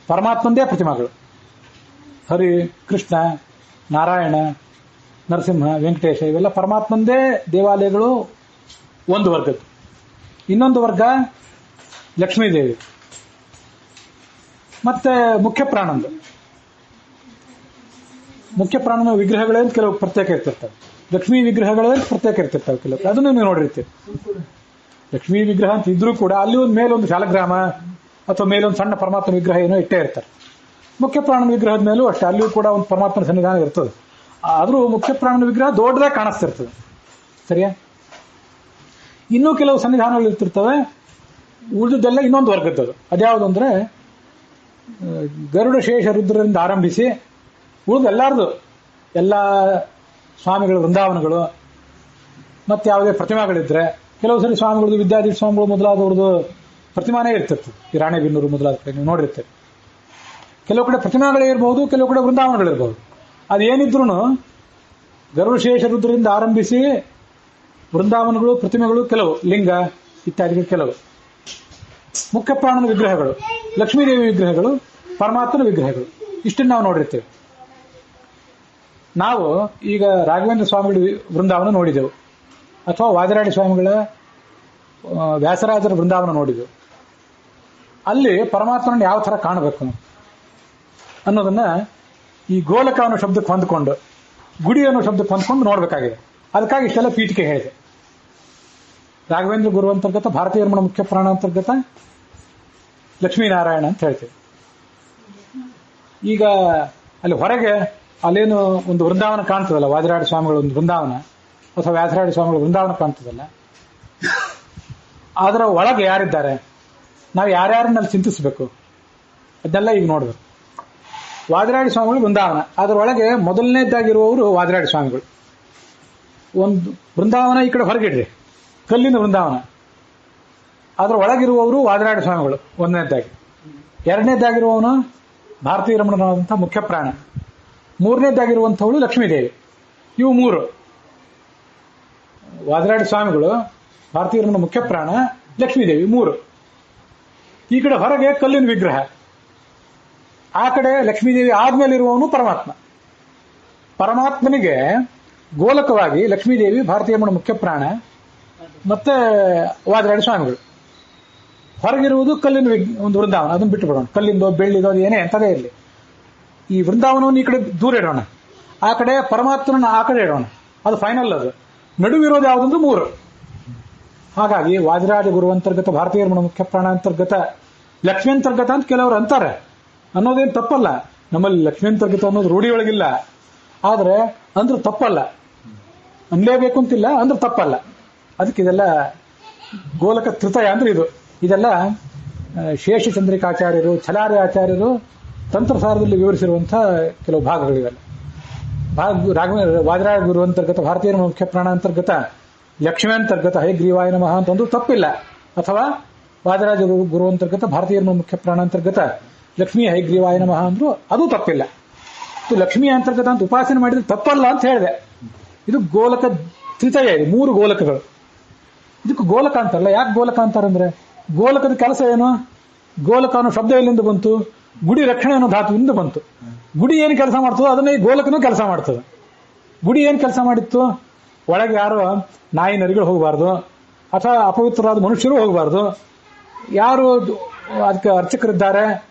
ಪರಮಾತ್ಮಂದೇ ಪ್ರತಿಮೆಗಳು, ಹರಿ, ಕೃಷ್ಣ, ನಾರಾಯಣ, ನರಸಿಂಹ, ವೆಂಕಟೇಶ, ಇವೆಲ್ಲ ಪರಮಾತ್ಮಂದೇ ದೇವಾಲಯಗಳು ಒಂದು ವರ್ಗದ್ದು. ಇನ್ನೊಂದು ವರ್ಗ ಲಕ್ಷ್ಮೀದೇವಿ ಮತ್ತೆ ಮುಖ್ಯ ಪ್ರಾಣನ ವಿಗ್ರಹಗಳೇ ಕೆಲವು ಪ್ರತ್ಯೇಕ ಇರ್ತಿರ್ತವೆ. ಲಕ್ಷ್ಮೀ ವಿಗ್ರಹಗಳೇ ಪ್ರತ್ಯೇಕ ಇರ್ತಿರ್ತವೆ ಕೆಲವು. ಅದನ್ನು ನೀವು ನೋಡಿರ್ತೀವಿ. ಲಕ್ಷ್ಮೀ ವಿಗ್ರಹ ಅಂತ ಇದ್ರೂ ಕೂಡ ಅಲ್ಲಿ ಮೇಲೊಂದು ಶಾಲಗ್ರಾಮ ಅಥವಾ ಮೇಲೊಂದು ಸಣ್ಣ ಪರಮಾತ್ಮ ವಿಗ್ರಹ ಏನೋ ಇಟ್ಟೇ ಇರ್ತಾರೆ. ಮುಖ್ಯ ಪ್ರಾಣನ ವಿಗ್ರಹದ ಮೇಲೂ ಅಷ್ಟೇ, ಅಲ್ಲಿಯೂ ಕೂಡ ಒಂದು ಪರಮಾತ್ಮನ ಸನ್ನಿಧಾನ ಇರ್ತದೆ. ಆದರೂ ಮುಖ್ಯ ಪ್ರಾಣನ ವಿಗ್ರಹ ದೊಡ್ಡದಾಗಿ ಕಾಣಿಸ್ತಿರ್ತದೆ. ಸರಿಯಾ? ಇನ್ನೂ ಕೆಲವು ಸನ್ನಿಧಾನಗಳು ಇರ್ತಿರ್ತವೆ. ಉಳಿದದ್ದೆಲ್ಲ ಇನ್ನೊಂದು ವರ್ಗದ್ದು. ಅದ್ಯಾವುದು ಅಂದ್ರೆ ಗರುಡ ಶೇಷ ರುದ್ರರಿಂದ ಆರಂಭಿಸಿ ಉಳಿದೆಲ್ಲಾರ್ದು ಎಲ್ಲ ಸ್ವಾಮಿಗಳ ವೃಂದಾವನಗಳು ಮತ್ತೆ ಯಾವುದೇ ಪ್ರತಿಮೆಗಳಿದ್ರೆ, ಕೆಲವು ಸರಿ ಸ್ವಾಮಿಗಳದ್ದು, ವಿದ್ಯಾಧೀಶ ಸ್ವಾಮಿಗಳು ಮೊದಲಾದವ್ರದ್ದು ಪ್ರತಿಮಾನೇ ಇರ್ತಿತ್ತು. ಈ ರಾಣೆಬೆನ್ನೂರು ಮೊದಲಾದ ಕಡೆ ನೀವು ನೋಡಿರ್ತೀರಿ. ಕೆಲವು ಕಡೆ ಪ್ರತಿಮೆಗಳೇ ಇರಬಹುದು, ಕೆಲವು ಕಡೆ ವೃಂದಾವನಗಳಿರ್ಬಹುದು. ಅದೇನಿದ್ರು ಗರುಡಶೇಷ ರುದ್ರರಿಂದ ಆರಂಭಿಸಿ ವೃಂದಾವನಗಳು, ಪ್ರತಿಮೆಗಳು, ಕೆಲವು ಲಿಂಗ ಇತ್ಯಾದಿಗಳು, ಕೆಲವು ಮುಖ್ಯ ಪ್ರಾಣನ ವಿಗ್ರಹಗಳು, ಲಕ್ಷ್ಮೀದೇವಿ ವಿಗ್ರಹಗಳು, ಪರಮಾತ್ಮನ ವಿಗ್ರಹಗಳು, ಇಷ್ಟನ್ನು ನಾವು ನೋಡಿರ್ತೇವೆ. ನಾವು ಈಗ ರಾಘವೇಂದ್ರ ಸ್ವಾಮಿಗಳ ವೃಂದಾವನ ನೋಡಿದೆವು, ಅಥವಾ ವಾದಿರಾಡಿ ಸ್ವಾಮಿಗಳ ವ್ಯಾಸರಾಜರ ವೃಂದಾವನ ನೋಡಿದೆವು. ಅಲ್ಲಿ ಪರಮಾತ್ಮನ ಯಾವ ಥರ ಕಾಣಬೇಕು ಅನ್ನೋದನ್ನ ಈ ಗೋಲಕ ಅನ್ನೋ ಶಬ್ದಕ್ಕೆ ಹೊಂದ್ಕೊಂಡು, ಗುಡಿ ಅನ್ನೋ ಶಬ್ದಕ್ಕೆ ಹೊಂದ್ಕೊಂಡು ನೋಡಬೇಕಾಗಿದೆ. ಅದಕ್ಕಾಗಿ ಇಷ್ಟೆಲ್ಲ ಪೀಠಿಕೆ ಹೇಳಿದೆ. ರಾಘವೇಂದ್ರ ಗುರು ಅಂತರ್ಗತ, ಭಾರತೀಯ ರಮಣ ಮುಖ್ಯ ಪ್ರಾಣ ಅಂತರ್ಗತ, ಲಕ್ಷ್ಮೀನಾರಾಯಣ ಅಂತ ಹೇಳ್ತೇವೆ. ಈಗ ಅಲ್ಲಿ ಹೊರಗೆ ಅಲ್ಲೇನು ಒಂದು ವೃಂದಾವನ ಕಾಣ್ತದಲ್ಲ, ವಾದಿರಾಡಿ ಸ್ವಾಮಿಗಳ ಒಂದು ವೃಂದಾವನ ಅಥವಾ ವ್ಯಾಸರಾಡಿ ಸ್ವಾಮಿಗಳ ವೃಂದಾವನ ಕಾಣ್ತದಲ್ಲ, ಅದರ ಒಳಗೆ ಯಾರಿದ್ದಾರೆ, ನಾವು ಯಾರ್ಯಾರನ್ನಲ್ಲಿ ಚಿಂತಿಸಬೇಕು ಅದನ್ನೆಲ್ಲ ಈಗ ನೋಡ್ಬೇಕು. ವಾದಿರಾಡಿ ಸ್ವಾಮಿಗಳು ವೃಂದಾವನ, ಅದರೊಳಗೆ ಮೊದಲನೇದಾಗಿರುವವರು ವಾದಿರಾಡಿ ಸ್ವಾಮಿಗಳು. ಒಂದು ವೃಂದಾವನ ಈ ಕಡೆ ಹೊರಗಿಡ್ರಿ, ಕಲ್ಲಿನ ವೃಂದಾವನ, ಅದರ ಒಳಗಿರುವವರು ವಾದಿರಾಡಿ ಸ್ವಾಮಿಗಳು ಒಂದನೇದಾಗಿ. ಎರಡನೇದಾಗಿರುವವನು ಭಾರತೀಯ ರಮಣನಾದಂಥ ಮುಖ್ಯ ಪ್ರಾಣ. ಮೂರನೇದಾಗಿರುವಂಥವಳು ಲಕ್ಷ್ಮೀದೇವಿ. ಇವು 3: ವಾದಿರಾಡಿ ಸ್ವಾಮಿಗಳು, ಭಾರತೀಯ ರಮಣ ಮುಖ್ಯ ಪ್ರಾಣ, ಲಕ್ಷ್ಮೀದೇವಿ, 3. ಈ ಕಡೆ ಹೊರಗೆ ಕಲ್ಲಿನ ವಿಗ್ರಹ, ಆ ಕಡೆ ಲಕ್ಷ್ಮೀದೇವಿ ಆದ್ಮೇಲೆ ಇರುವವನು ಪರಮಾತ್ಮ. ಪರಮಾತ್ಮನಿಗೆ ಗೋಲಕವಾಗಿ ಲಕ್ಷ್ಮೀದೇವಿ, ಭಾರತೀಯ ರಮಣ ಮುಖ್ಯ ಪ್ರಾಣ ಮತ್ತೆ ವಾದಿರಾಡಿ ಸ್ವಾಮಿಗಳು. ಹೊರಗಿರುವುದು ಕಲ್ಲಿನ ಒಂದು ವೃಂದಾವನ, ಅದನ್ನು ಬಿಟ್ಟು ಬಿಡೋಣ. ಕಲ್ಲಿಂದೋ ಬೆಳ್ಳಿದೋ ಅದು ಏನೇ ಅಂತದೇ ಇರಲಿ. ಈ ವೃಂದಾವನವನ್ನು ಈ ಕಡೆ ದೂರ ಇಡೋಣ, ಆ ಕಡೆ ಪರಮಾತ್ಮನ ಆ ಕಡೆ ಇಡೋಣ. ಅದು ಫೈನಲ್. ಅದು ನಡುವಿರೋದು ಯಾವುದಂದ್ರೆ 3. ಹಾಗಾಗಿ ವಾದಿರಾಜ ಗುರು ಅಂತರ್ಗತ, ಭಾರತೀಯ ರಮಣ ಮುಖ್ಯ ಪ್ರಾಣ ಅಂತರ್ಗತ, ಲಕ್ಷ್ಮೀ ಅಂತರ್ಗತ ಅಂತ ಕೆಲವರು ಅಂತಾರೆ. ಅನ್ನೋದೇನು ತಪ್ಪಲ್ಲ. ನಮ್ಮಲ್ಲಿ ಲಕ್ಷ್ಮೀ ಅಂತರ್ಗತ ಅನ್ನೋದು ರೂಢಿಯೊಳಗಿಲ್ಲ. ಆದ್ರೆ ಅಂದ್ರೆ ತಪ್ಪಲ್ಲ, ಅನ್ಲೇಬೇಕು ಅಂತಿಲ್ಲ, ಅಂದ್ರೆ ತಪ್ಪಲ್ಲ. ಅದಕ್ಕೆ ಇದೆಲ್ಲ ಗೋಲಕ ತ್ರಿತಯ ಅಂದ್ರೆ ಇದೆಲ್ಲ ಶೇಷಚಂದ್ರಿಕಾಚಾರ್ಯರು, ಛಲಾರಿ ಆಚಾರ್ಯರು ತಂತ್ರಸಾರದಲ್ಲಿ ವಿವರಿಸಿರುವಂತಹ ಕೆಲವು ಭಾಗಗಳಿವೆಲ್ಲ. ವಾದಿರಾಜ ಗುರು ಅಂತರ್ಗತ, ಭಾರತೀಯ ಮುಖ್ಯ ಪ್ರಾಣ ಅಂತರ್ಗತ, ಲಕ್ಷ್ಮೀ ಅಂತರ್ಗತ ಹೈಗ್ರೀವಾಯ ನಮಃ ಅಂತಂದು ತಪ್ಪಿಲ್ಲ. ಅಥವಾ ವಾದಿರಾಜ ಗುರು ಅಂತರ್ಗತ, ಭಾರತೀಯ ಮುಖ್ಯ ಪ್ರಾಣ ಅಂತರ್ಗತ, ಲಕ್ಷ್ಮೀ ಹೈಗ್ರೀವಾಯ ನಮಃ ಅಂದ್ರು ಅದು ತಪ್ಪಿಲ್ಲ. ಲಕ್ಷ್ಮೀ ಅಂತರ್ಗತ ಅಂತ ಉಪಾಸನೆ ಮಾಡಿದ್ರೆ ತಪ್ಪಲ್ಲ ಅಂತ ಹೇಳಿದೆ. ಇದು ಗೋಲಕ ತ್ರಿತಯ, ಇದು 3 ಗೋಲಕಗಳು. ಇದಕ್ಕೆ ಗೋಲಕ ಅಂತಾರಲ್ಲ. ಯಾಕೆ ಗೋಲಕ ಅಂತಾರಂದ್ರೆ, ಗೋಲಕದ ಕೆಲಸ ಏನು? ಗೋಲಕ ಅನ್ನೋ ಶಬ್ದ ಎಲ್ಲಿಂದ ಬಂತು? ಗುಡಿ ರಕ್ಷಣೆ ಅನ್ನೋ ಧಾತುವಿಂದ ಬಂತು. ಗುಡಿ ಏನು ಕೆಲಸ ಮಾಡ್ತದೋ ಅದನ್ನೇ ಈ ಗೋಲಕನೂ ಕೆಲಸ ಮಾಡ್ತದೆ. ಗುಡಿ ಏನ್ ಕೆಲಸ ಮಾಡಿತ್ತು? ಒಳಗೆ ಯಾರೋ ನಾಯಿ ನರಿಗಳು ಹೋಗಬಾರ್ದು, ಅಥವಾ ಅಪವಿತ್ರವಾದ ಮನುಷ್ಯರು ಹೋಗಬಾರ್ದು. ಯಾರು ಅದಕ್ಕೆ ಅರ್ಚಕರಿದ್ದಾರೆ,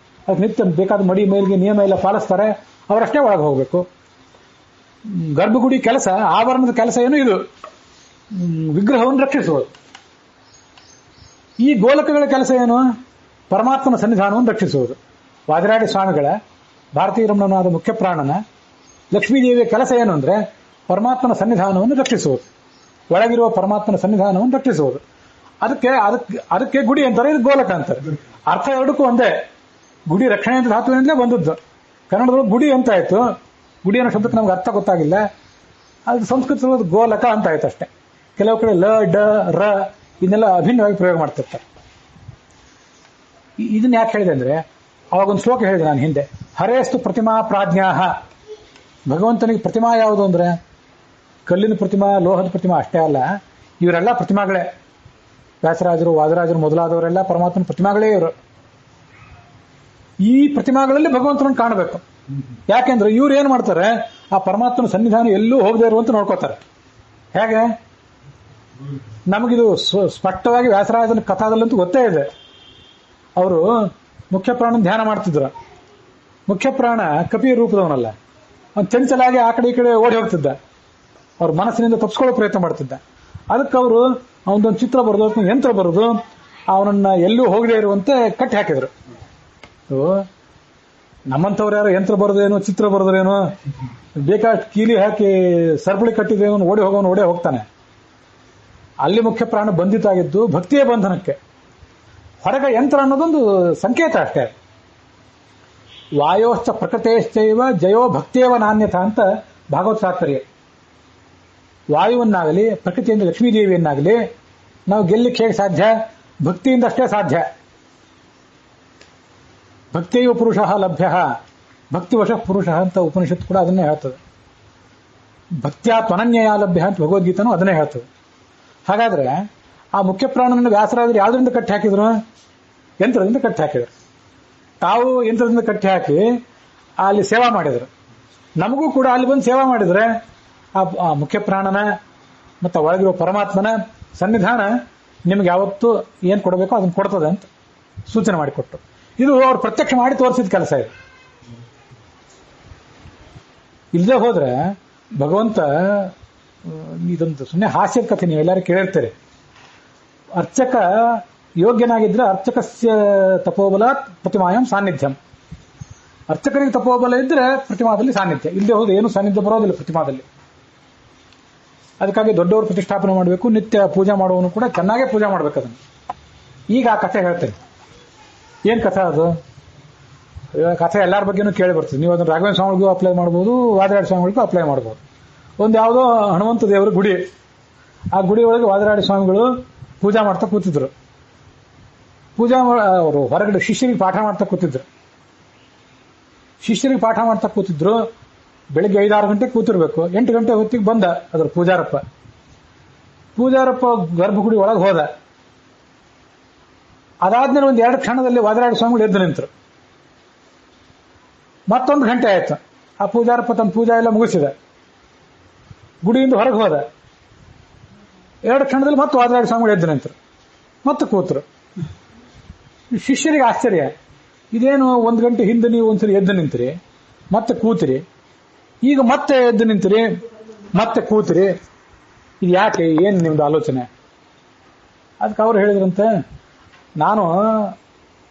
ಅದಕ್ಕೆ ನಿತ್ಯ ಬೇಕಾದ ಮಡಿ ಮೇಲ್ಗೆ ನಿಯಮ ಎಲ್ಲ ಪಾಲಿಸ್ತಾರೆ, ಅವರಷ್ಟೇ ಒಳಗೆ ಹೋಗಬೇಕು. ಗರ್ಭಗುಡಿ ಕೆಲಸ, ಆವರಣದ ಕೆಲಸ ಏನು? ಇದು ವಿಗ್ರಹವನ್ನು ರಕ್ಷಿಸುವುದು. ಈ ಗೋಲಕಗಳ ಕೆಲಸ ಏನು? ಪರಮಾತ್ಮನ ಸನ್ನಿಧಾನವನ್ನು ರಕ್ಷಿಸುವುದು. ವಾದಿರಾಡಿ ಸ್ವಾಮಿಗಳ, ಭಾರತೀಯ ರಮಣನಾದ ಮುಖ್ಯ ಪ್ರಾಣನ, ಲಕ್ಷ್ಮೀದೇವಿಯ ಕೆಲಸ ಏನು ಅಂದ್ರೆ ಪರಮಾತ್ಮನ ಸನ್ನಿಧಾನವನ್ನು ರಕ್ಷಿಸುವುದು, ಒಳಗಿರುವ ಪರಮಾತ್ಮನ ಸನ್ನಿಧಾನವನ್ನು ರಕ್ಷಿಸುವುದು. ಅದಕ್ಕೆ ಗುಡಿ ಅಂತಾರೆ, ಇದು ಗೋಲಕ ಅಂತಾರೆ. ಅರ್ಥ ಎರಡಕ್ಕೂ ಒಂದೇ. ಗುಡಿ ರಕ್ಷಣೆ ಅಂತ ಧಾತುವಿನಿಂದಲೇ ಬಂದದ್ದು. ಕನ್ನಡದೊಳಗೆ ಗುಡಿ ಅಂತ ಆಯ್ತು. ಗುಡಿ ಅನ್ನೋ ಶಬ್ದಕ್ಕೆ ನಮ್ಗೆ ಅರ್ಥ ಗೊತ್ತಾಗಿಲ್ಲ. ಅದು ಸಂಸ್ಕೃತದ ಗೋಲಕ ಅಂತ ಆಯ್ತು ಅಷ್ಟೇ. ಕೆಲವು ಕಡೆ ಲ, ಡ, ರ ಇದನ್ನೆಲ್ಲ ಅಭಿನ್ನವಾಗಿ ಪ್ರಯೋಗ ಮಾಡ್ತಿರ್ತಾರೆ. ಇದನ್ನ ಯಾಕೆ ಹೇಳಿದೆ ಅಂದ್ರೆ, ಅವಾಗೊಂದು ಶ್ಲೋಕ ಹೇಳಿದೆ ನಾನು ಹಿಂದೆ, ಹರೇಸ್ತು ಪ್ರತಿಮಾ ಪ್ರಾಜ್ಞಾಹ. ಭಗವಂತನಿಗೆ ಪ್ರತಿಮಾ ಯಾವುದು ಅಂದ್ರೆ ಕಲ್ಲಿನ ಪ್ರತಿಮಾ, ಲೋಹದ ಪ್ರತಿಮಾ ಅಷ್ಟೇ ಅಲ್ಲ, ಇವರೆಲ್ಲ ಪ್ರತಿಮಾಗಳೇ. ವ್ಯಾಸರಾಜರು, ವಾದರಾಜರು ಮೊದಲಾದವರೆಲ್ಲ ಪರಮಾತ್ಮನ ಪ್ರತಿಮಾಗಳೇ ಇವರು. ಈ ಪ್ರತಿಮಾಗಳಲ್ಲಿ ಭಗವಂತನನ್ನು ಕಾಣಬೇಕು. ಯಾಕೆಂದ್ರೆ ಇವ್ರು ಏನ್ ಮಾಡ್ತಾರೆ, ಆ ಪರಮಾತ್ಮನ ಸನ್ನಿಧಾನ ಎಲ್ಲೂ ಹೋಗದೆ ಇರುವಂತ ನೋಡ್ಕೋತಾರೆ. ಹೇಗೆ? ನಮಗಿದು ಸ್ಪಷ್ಟವಾಗಿ ವ್ಯಾಸರಾಜನ ಕಥಾದಲ್ಲಂತೂ ಗೊತ್ತೇ ಇದೆ. ಅವರು ಮುಖ್ಯ ಪ್ರಾಣ ಧ್ಯಾನ ಮಾಡ್ತಿದ್ರು. ಮುಖ್ಯ ಪ್ರಾಣ ಕಪಿಯ ರೂಪದವನಲ್ಲ, ಅವ್ನು ಚಂಚಲಾಗಿ ಆ ಕಡೆ ಈ ಕಡೆ ಓಡಿ ಹೋಗ್ತಿದ್ದ. ಅವ್ರ ಮನಸ್ಸಿನಿಂದ ತಪ್ಪಿಸ್ಕೊಳ್ಳೋ ಪ್ರಯತ್ನ ಮಾಡ್ತಿದ್ದ. ಅದಕ್ಕೆ ಅವರು ಅವನದೊಂದು ಚಿತ್ರ ಬರೆದು, ಯಂತ್ರ ಬರೆದು ಅವನನ್ನ ಎಲ್ಲೂ ಹೋಗದೆ ಇರುವಂತೆ ಕಟ್ಟಿ ಹಾಕಿದ್ರು. ನಮ್ಮಂಥವ್ರು ಯಾರು ಯಂತ್ರ ಬರೆದೇನೋ, ಚಿತ್ರ ಬರೆದ್ರೇನೋ, ಬೇಕಾಷ್ಟು ಕೀಲಿ ಹಾಕಿ ಸರಪಳಿ ಕಟ್ಟಿದೇನೋ ಓಡಿ ಹೋಗ್ತಾನೆ. ಅಲ್ಲಿ ಮುಖ್ಯ ಪ್ರಾಣ ಬಂಧಿತಾಗಿದ್ದು ಭಕ್ತಿಯ ಬಂಧನಕ್ಕೆ. ಹೊರಗೆ ಯಂತ್ರ ಅನ್ನೋದೊಂದು ಸಂಕೇತ ಅಷ್ಟೇ. ವಾಯೋಶ್ಚ ಪ್ರಕೃತೇಶ್ಚೈವ ಜಯೋ ಭಕ್ತಿಯವ ನಾಣ್ಯತ ಅಂತ ಭಾಗವತ ತಾತ್ಪರ್ಯ. ವಾಯುವನ್ನಾಗಲಿ ಪ್ರಕೃತಿಯಿಂದ ಲಕ್ಷ್ಮೀದೇವಿಯನ್ನಾಗಲಿ ನಾವು ಗೆಲ್ಲಿಕ್ಕೆ ಹೇಗೆ ಸಾಧ್ಯ? ಭಕ್ತಿಯಿಂದ ಅಷ್ಟೇ ಸಾಧ್ಯ. ಭಕ್ತಿಯು ಪುರುಷ ಲಭ್ಯ, ಭಕ್ತಿವಶ ಪುರುಷ ಅಂತ ಉಪನಿಷತ್ತು ಕೂಡ ಅದನ್ನೇ ಹೇಳ್ತದೆ. ಭಕ್ತ್ಯಾ ತ್ವನನ್ಯಯ ಲಭ್ಯ ಅಂತ ಭಗವದ್ಗೀತನೂ ಅದನ್ನೇ ಹೇಳ್ತದೆ. ಹಾಗಾದ್ರೆ ಆ ಮುಖ್ಯ ಪ್ರಾಣನನ್ನು ವ್ಯಾಸರಾಜರು ಯಾವುದರಿಂದ ಕಟ್ಟಿ ಹಾಕಿದ್ರು? ಯಂತ್ರದಿಂದ ಕಟ್ಟಿ ಹಾಕಿದ್ರು. ತಾವು ಯಂತ್ರದಿಂದ ಕಟ್ಟಿ ಹಾಕಿ ಅಲ್ಲಿ ಸೇವಾ ಮಾಡಿದ್ರು. ನಮಗೂ ಕೂಡ ಅಲ್ಲಿ ಬಂದು ಸೇವಾ ಮಾಡಿದ್ರೆ ಆ ಮುಖ್ಯ ಪ್ರಾಣನ ಮತ್ತು ಒಳಗಿರುವ ಪರಮಾತ್ಮನ ಸನ್ನಿಧಾನ ನಿಮ್ಗೆ ಯಾವತ್ತೂ ಏನ್ ಕೊಡಬೇಕೋ ಅದನ್ನ ಕೊಡ್ತದೆ ಅಂತ ಸೂಚನೆ ಮಾಡಿಕೊಟ್ಟು. ಇದು ಅವ್ರು ಪ್ರತ್ಯಕ್ಷ ಮಾಡಿ ತೋರಿಸಿದ ಕೆಲಸ ಇದು. ಇಲ್ಲದೆ ಹೋದ್ರೆ ಭಗವಂತ, ಇದೊಂದು ಸುಮ್ಮನೆ ಹಾಸ್ಯದ ಕಥೆ, ನೀವು ಎಲ್ಲರೂ ಕೇಳಿರ್ತೀರಿ. ಅರ್ಚಕ ಯೋಗ್ಯನಾಗಿದ್ರೆ ಅರ್ಚಕಸ್ಯ ತಪೋಬಲಾತ್ ಪ್ರತಿಮಾಯಂ ಸಾನ್ನಿಧ್ಯಂ. ಅರ್ಚಕನಿಗೆ ತಪೋಬಲ ಇದ್ರೆ ಪ್ರತಿಮಾದಲ್ಲಿ ಸಾನ್ನಿಧ್ಯ, ಇಲ್ಲದೆ ಹೋದ್ರೆ ಏನು ಸಾನ್ನಿಧ್ಯ ಬರೋದಿಲ್ಲ ಪ್ರತಿಮಾದಲ್ಲಿ. ಅದಕ್ಕಾಗಿ ದೊಡ್ಡವರು ಪ್ರತಿಷ್ಠಾಪನೆ ಮಾಡಬೇಕು. ನಿತ್ಯ ಪೂಜೆ ಮಾಡುವವನು ಕೂಡ ಚೆನ್ನಾಗೇ ಪೂಜೆ ಮಾಡ್ಬೇಕು ಅದನ್ನು. ಈಗ ಆ ಕಥೆ ಹೇಳ್ತೇನೆ. ಏನ್ ಕಥೆ ಅದು? ಕಥೆ ಎಲ್ಲರ ಬಗ್ಗೆನೂ ಕೇಳಿ ಬರ್ತದೆ. ನೀವು ಅದನ್ನು ರಾಘವೇಂದ್ರ ಸ್ವಾಮಿಗಳಿಗೂ ಅಪ್ಲೈ ಮಾಡ್ಬೋದು, ವಾದಿರಾಡಿ ಸ್ವಾಮಿಗಳಿಗೂ ಅಪ್ಲೈ ಮಾಡ್ಬೋದು. ಒಂದು ಯಾವುದೋ ಹನುಮಂತ ದೇವರ ಗುಡಿ, ಆ ಗುಡಿ ಒಳಗೆ ವಾದಿರಾಡಿ ಸ್ವಾಮಿಗಳು ಪೂಜಾ ಮಾಡ್ತಾ ಕೂತಿದ್ರು. ಅವರು ಹೊರಗಡೆ ಶಿಷ್ಯರಿಗೆ ಪಾಠ ಮಾಡ್ತಾ ಕೂತಿದ್ರು. ಬೆಳಿಗ್ಗೆ 5-6 ಗಂಟೆಗೆ ಕೂತಿರ್ಬೇಕು. 8 ಗಂಟೆ ಹೊತ್ತಿಗೆ ಬಂದ ಅದ್ರ ಪೂಜಾರಪ್ಪ ಗರ್ಭಗುಡಿ ಒಳಗೆ ಹೋದ. ಅದಾದ್ಮೇಲೆ ಒಂದು 2 ಕ್ಷಣದಲ್ಲಿ ವಾದಿರಾಡಿ ಸ್ವಾಮಿಗಳು ಎದ್ದು ನಿಂತರು. ಮತ್ತೊಂದು ಗಂಟೆ ಆಯ್ತು. ಆ ಪೂಜಾರಪ್ಪ ತನ್ನ ಪೂಜಾ ಎಲ್ಲ ಮುಗಿಸಿದ, ಗುಡಿಯಿಂದ ಹೊರಗೆ ಹೋದ. 2 ಕ್ಷಣದಲ್ಲಿ ಮತ್ತೆ ವಾದಿರಾಡಿ ಸ್ವಾಮಿಗಳು ಎದ್ದು ನಿಂತರು, ಮತ್ತೆ ಕೂತರು. ಶಿಷ್ಯರಿಗೆ ಆಶ್ಚರ್ಯ, ಇದೇನು 1 ಗಂಟೆ ಹಿಂದೆ ನೀವು ಒಂದ್ಸರಿ ಎದ್ದು ನಿಂತಿರಿ, ಮತ್ತೆ ಕೂತಿರಿ, ಈಗ ಮತ್ತೆ ಎದ್ದು ನಿಂತಿರಿ, ಮತ್ತೆ ಕೂತಿರಿ, ಇದು ಯಾಕೆ? ಏನ್ ನಿಮ್ದು ಆಲೋಚನೆ? ಅದಕ್ಕೆ ಅವ್ರು ಹೇಳಿದ್ರಂತೆ, ನಾನು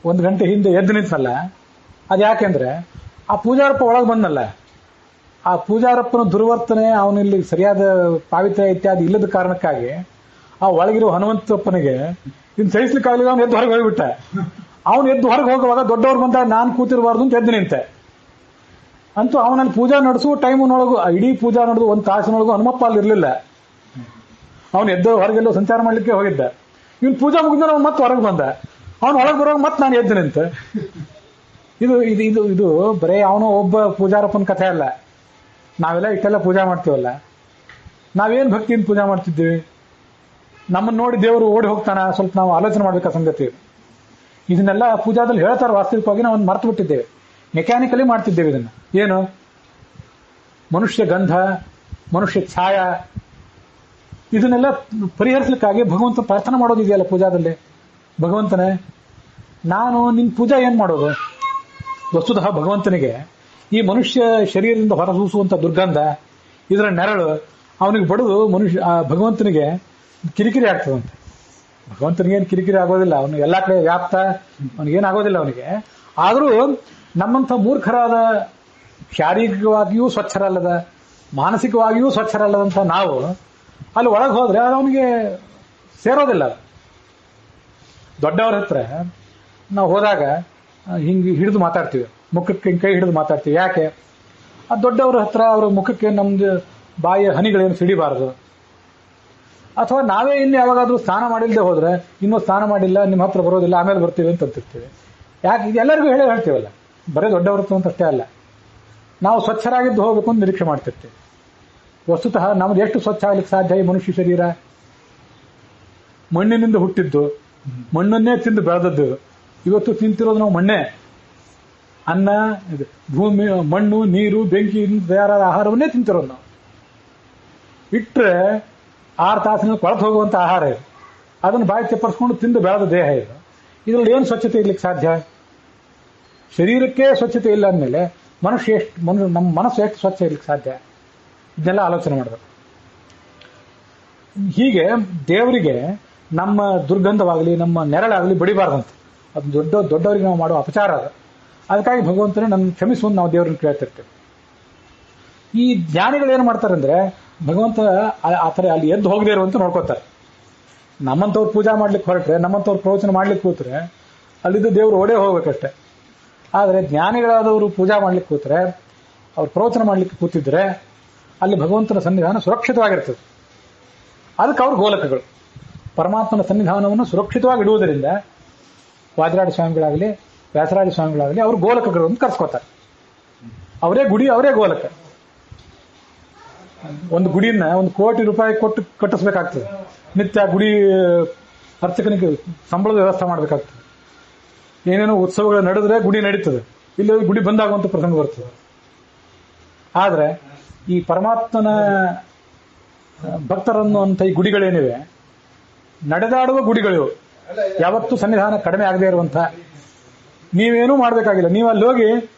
1 ಗಂಟೆ ಹಿಂದೆ ಎದ್ದು ನಿಂತಲ್ಲ, ಅದು ಯಾಕೆಂದ್ರೆ ಆ ಪೂಜಾರಪ್ಪ ಒಳಗೆ ಬಂದಲ್ಲ, ಆ ಪೂಜಾರಪ್ಪನ ದುರ್ವರ್ತನೆ, ಅವನಲ್ಲಿ ಸರಿಯಾದ ಪಾವಿತ್ರ್ಯ ಇತ್ಯಾದಿ ಇಲ್ಲದ ಕಾರಣಕ್ಕಾಗಿ ಆ ಒಳಗಿರುವ ಹನುಮಂತಪ್ಪನಿಗೆ ಇನ್ ಸಹಿಸ್ಲಿಕ್ಕಾಗಲಿಲ್ಲ. ಅವನು ಎದ್ದು ಹೊರಗೆ ಹೋಗ್ಬಿಟ್ಟ. ಅವನು ಎದ್ದು ಹೊರಗೆ ಹೋಗುವಾಗ ದೊಡ್ಡವ್ರು ಬಂದಾಗ ನಾನು ಕೂತಿರಬಾರ್ದು ಅಂತ ಎದ್ದು ನಿಂತೆ. ಅಂತೂ ಅವನಲ್ಲಿ ಪೂಜಾ ನಡೆಸುವ ಟೈಮ್ನೊಳಗು, ಇಡೀ ಪೂಜಾ ನಡೆದು 1 ತಾಸಿನೊಳಗು ಹನುಮಪ್ಪ ಅಲ್ಲಿ ಇರಲಿಲ್ಲ. ಅವನು ಎದ್ದು ಹೊರಗೆಲ್ಲೋ ಸಂಚಾರ ಮಾಡ್ಲಿಕ್ಕೆ ಹೋಗಿದ್ದ. ಇವನು ಪೂಜಾ ಮುಗಿದ್ರೆ ಅವನು ಮತ್ತೆ ಹೊರಗೆ ಬಂದ. ಅವನು ಒಳಗೆ ಬರುವಾಗ ಮತ್ತೆ ನಾನು ಎದ್ದು ನಿಂತೆ. ಇದು ಇದು ಇದು ಇದು ಬರೇ ಅವನು ಒಬ್ಬ ಪೂಜಾರಪ್ಪನ ಕಥೆ ಅಲ್ಲ. ನಾವೆಲ್ಲ ಇಷ್ಟೆಲ್ಲ ಪೂಜಾ ಮಾಡ್ತೀವಲ್ಲ, ನಾವೇನ್ ಭಕ್ತಿಯಿಂದ ಪೂಜಾ ಮಾಡ್ತಿದ್ದೀವಿ? ನಮ್ಮನ್ನು ನೋಡಿ ದೇವರು ಓಡಿ ಹೋಗ್ತಾನ? ಸ್ವಲ್ಪ ನಾವು ಆಲೋಚನೆ ಮಾಡ್ಬೇಕಾ ಸಂಗತಿ. ಇದನ್ನೆಲ್ಲ ಪೂಜಾದಲ್ಲಿ ಹೇಳ್ತಾರೆ. ವಾಸ್ತವಿಕವಾಗಿ ನಾವು ಮರ್ತು ಬಿಟ್ಟಿದ್ದೇವೆ, ಮೆಕ್ಯಾನಿಕಲಿ ಮಾಡ್ತಿದ್ದೇವೆ ಇದನ್ನ. ಏನು ಮನುಷ್ಯ ಗಂಧ, ಮನುಷ್ಯ ಛಾಯ, ಇದನ್ನೆಲ್ಲ ಪರಿಹರಿಸಲಿಕ್ಕಾಗಿ ಭಗವಂತ ಪ್ರಾರ್ಥನೆ ಮಾಡೋದಿದೆಯಲ್ಲ ಪೂಜಾದಲ್ಲಿ. ಭಗವಂತನೇ, ನಾನು ನಿನ್ ಪೂಜಾ ಏನ್ ಮಾಡೋದು? ವಸ್ತುತಃ ಭಗವಂತನಿಗೆ ಈ ಮನುಷ್ಯ ಶರೀರದಿಂದ ಹೊರಸೂಸುವಂತ ದುರ್ಗಂಧ, ಇದರ ನೆರಳು ಅವನಿಗೆ ಬಡದು ಭಗವಂತನಿಗೆ ಕಿರಿಕಿರಿ ಆಗ್ತದಂತೆ. ಭಗವಂತನಿಗೇನು ಕಿರಿಕಿರಿ ಆಗೋದಿಲ್ಲ, ಅವನು ಎಲ್ಲಾ ಕಡೆ ವ್ಯಾಪ್ತ, ಅವನಿಗೇನಾಗೋದಿಲ್ಲ ಅವನಿಗೆ. ಆದರೂ ನಮ್ಮಂಥ ಮೂರ್ಖರಾದ, ಶಾರೀರಿಕವಾಗಿಯೂ ಸ್ವಚ್ಛರಲ್ಲದ, ಮಾನಸಿಕವಾಗಿಯೂ ಸ್ವಚ್ಛರಲ್ಲದಂಥ ನಾವು ಅಲ್ಲಿ ಒಳಗೆ ಹೋದ್ರೆ ಅದು ಅವನಿಗೆ ಸೇರೋದಿಲ್ಲ. ದೊಡ್ಡವ್ರ ಹತ್ರ ನಾವು ಹೋದಾಗ ಹಿಂಗೆ ಹಿಡಿದು ಮಾತಾಡ್ತೀವಿ, ಮುಖಕ್ಕೆ ಕೈ ಹಿಡಿದು ಮಾತಾಡ್ತೀವಿ. ಯಾಕೆ? ಆ ದೊಡ್ಡವ್ರ ಹತ್ರ ಅವ್ರ ಮುಖಕ್ಕೆ ನಮ್ದು ಬಾಯಿಯ ಹನಿಗಳೇನು ಸಿಡಿಬಾರದು. ಅಥವಾ ನಾವೇ ಇಲ್ಲಿ ಯಾವಾಗಾದ್ರೂ ಸ್ನಾನ ಮಾಡಿಲ್ಲದೆ ಹೋದ್ರೆ, ಇನ್ನೂ ಸ್ನಾನ ಮಾಡಿಲ್ಲ, ನಿಮ್ಮ ಹತ್ರ ಬರೋದಿಲ್ಲ, ಆಮೇಲೆ ಬರ್ತೀವಿ ಅಂತ ಅಂತಿರ್ತೀವಿ. ಯಾಕೆ? ಇದು ಎಲ್ಲರಿಗೂ ಹೇಳ್ತೀವಲ್ಲ, ಬರೀ ದೊಡ್ಡವ್ರ ಹತ್ರ ಅಂತ ಅಷ್ಟೇ ಅಲ್ಲ, ನಾವು ಸ್ವಚ್ಛರಾಗಿದ್ದು ಹೋಗ್ಬೇಕು ಅಂತ ನಿರೀಕ್ಷೆ ಮಾಡ್ತಿರ್ತೀವಿ. ವಸ್ತುತಃ ನಮ್ದು ಎಷ್ಟು ಸ್ವಚ್ಛ ಆಗ್ಲಿಕ್ಕೆ ಸಾಧ್ಯ? ಈ ಮನುಷ್ಯ ಶರೀರ ಮಣ್ಣಿನಿಂದ ಹುಟ್ಟಿದ್ದು, ಮಣ್ಣನ್ನೇ ತಿಂದು ಬೆಳೆದದ್ದು. ಇವತ್ತು ತಿಂತಿರೋದು ನಾವು ಮಣ್ಣೆ. ಅನ್ನ, ಭೂಮಿ, ಮಣ್ಣು, ನೀರು, ಬೆಂಕಿ ತಯಾರಾದ ಆಹಾರವನ್ನೇ ತಿಂತಿರೋದು ನಾವು. ಇಟ್ಟರೆ 6 ತಾಸಿನಲ್ಲಿ ಕೊಳತು ಹೋಗುವಂತ ಆಹಾರ ಇದು. ಅದನ್ನು ಬಾಯಿ ಚಪ್ಪರಿಸ್ಕೊಂಡು ತಿಂದು ಬೆಳೆದ ದೇಹ ಇದು. ಇದರಲ್ಲಿ ಏನು ಸ್ವಚ್ಛತೆ ಇರ್ಲಿಕ್ಕೆ ಸಾಧ್ಯ? ಶರೀರಕ್ಕೆ ಸ್ವಚ್ಛತೆ ಇಲ್ಲ ಅಂದಮೇಲೆ ನಮ್ಮ ಮನಸ್ಸು ಎಷ್ಟು ಸ್ವಚ್ಛ ಇರ್ಲಿಕ್ಕೆ ಸಾಧ್ಯ? ಇದನ್ನೆಲ್ಲ ಆಲೋಚನೆ ಮಾಡಬೇಕು. ಹೀಗೆ ದೇವರಿಗೆ ನಮ್ಮ ದುರ್ಗಂಧವಾಗಲಿ, ನಮ್ಮ ನೆರಳಾಗಲಿ ಬಡಿಬಾರ್ದಂತ. ಅದು ದೊಡ್ಡವರಿಗೆ ನಾವು ಮಾಡುವ ಅಪಚಾರ ಅದು. ಅದಕ್ಕಾಗಿ ಭಗವಂತನೇ ನನ್ನ ಕ್ಷಮಿಸುವಂತ ನಾವು ದೇವರನ್ನು ಕೇಳ್ತಿರ್ತೇವೆ. ಈ ಜ್ಞಾನಿಗಳೇನು ಮಾಡ್ತಾರೆ ಅಂದ್ರೆ, ಭಗವಂತ ಆ ಥರ ಅಲ್ಲಿ ಎದ್ದು ಹೋಗದೇ ಇರುವಂತ ನೋಡ್ಕೋತಾರೆ. ನಮ್ಮಂಥವ್ರು ಪೂಜಾ ಮಾಡ್ಲಿಕ್ಕೆ ಹೊರಟ್ರೆ, ನಮ್ಮಂಥವ್ರು ಪ್ರವಚನ ಮಾಡ್ಲಿಕ್ಕೆ ಕೂತ್ರೆ ಅಲ್ಲಿದ್ದು ದೇವರು ಓಡೇ ಹೋಗ್ಬೇಕಷ್ಟೆ. ಆದರೆ ಜ್ಞಾನಿಗಳಾದವರು ಪೂಜಾ ಮಾಡ್ಲಿಕ್ಕೆ ಕೂತ್ರೆ, ಅವ್ರು ಪ್ರವಚನ ಮಾಡ್ಲಿಕ್ಕೆ ಕೂತಿದ್ರೆ ಅಲ್ಲಿ ಭಗವಂತನ ಸನ್ನಿಧಾನ ಸುರಕ್ಷಿತವಾಗಿರ್ತದೆ. ಅದಕ್ಕೆ ಅವ್ರು ಗೋಲಕಗಳು. ಪರಮಾತ್ಮನ ಸನ್ನಿಧಾನವನ್ನು ಸುರಕ್ಷಿತವಾಗಿ ಇಡುವುದರಿಂದ ವಾದಿರಾಜ ಸ್ವಾಮಿಗಳಾಗಲಿ, ವ್ಯಾಸರಾಜ ಸ್ವಾಮಿಗಳಾಗಲಿ ಅವರು ಗೋಲಕಗಳು ಅಂತ ಕರ್ಸ್ಕೋತಾರೆ. ಅವರೇ ಗುಡಿ, ಅವರೇ ಗೋಲಕ. ಒಂದು ಗುಡಿಯನ್ನ 1 ಕೋಟಿ ರೂಪಾಯಿ ಕೊಟ್ಟು ಕಟ್ಟಿಸ್ಬೇಕಾಗ್ತದೆ. ನಿತ್ಯ ಗುಡಿ ಅರ್ಚಕನಿಗೆ ಸಂಬಳದ ವ್ಯವಸ್ಥೆ ಮಾಡಬೇಕಾಗ್ತದೆ. ಏನೇನೋ ಉತ್ಸವಗಳು ನಡೆದ್ರೆ ಗುಡಿ ನಡೀತದೆ, ಇಲ್ಲಿ ಗುಡಿ ಬಂದಾಗುವಂತ ಪ್ರಸಂಗ ಬರ್ತದೆ. ಆದ್ರೆ ಈ ಪರಮಾತ್ಮನ ಭಕ್ತರನ್ನುವಂತ ಈ ಗುಡಿಗಳೇನಿವೆ, ನಡೆದಾಡುವ ಗುಡಿಗಳು, ಯಾವತ್ತೂ ಸನ್ನಿಧಾನ ಕಡಿಮೆ ಆಗದೆ ಇರುವಂತ, ನೀವೇನೂ ಮಾಡಬೇಕಾಗಿಲ್ಲ. ನೀವು ಅಲ್ಲಿ ಹೋಗಿ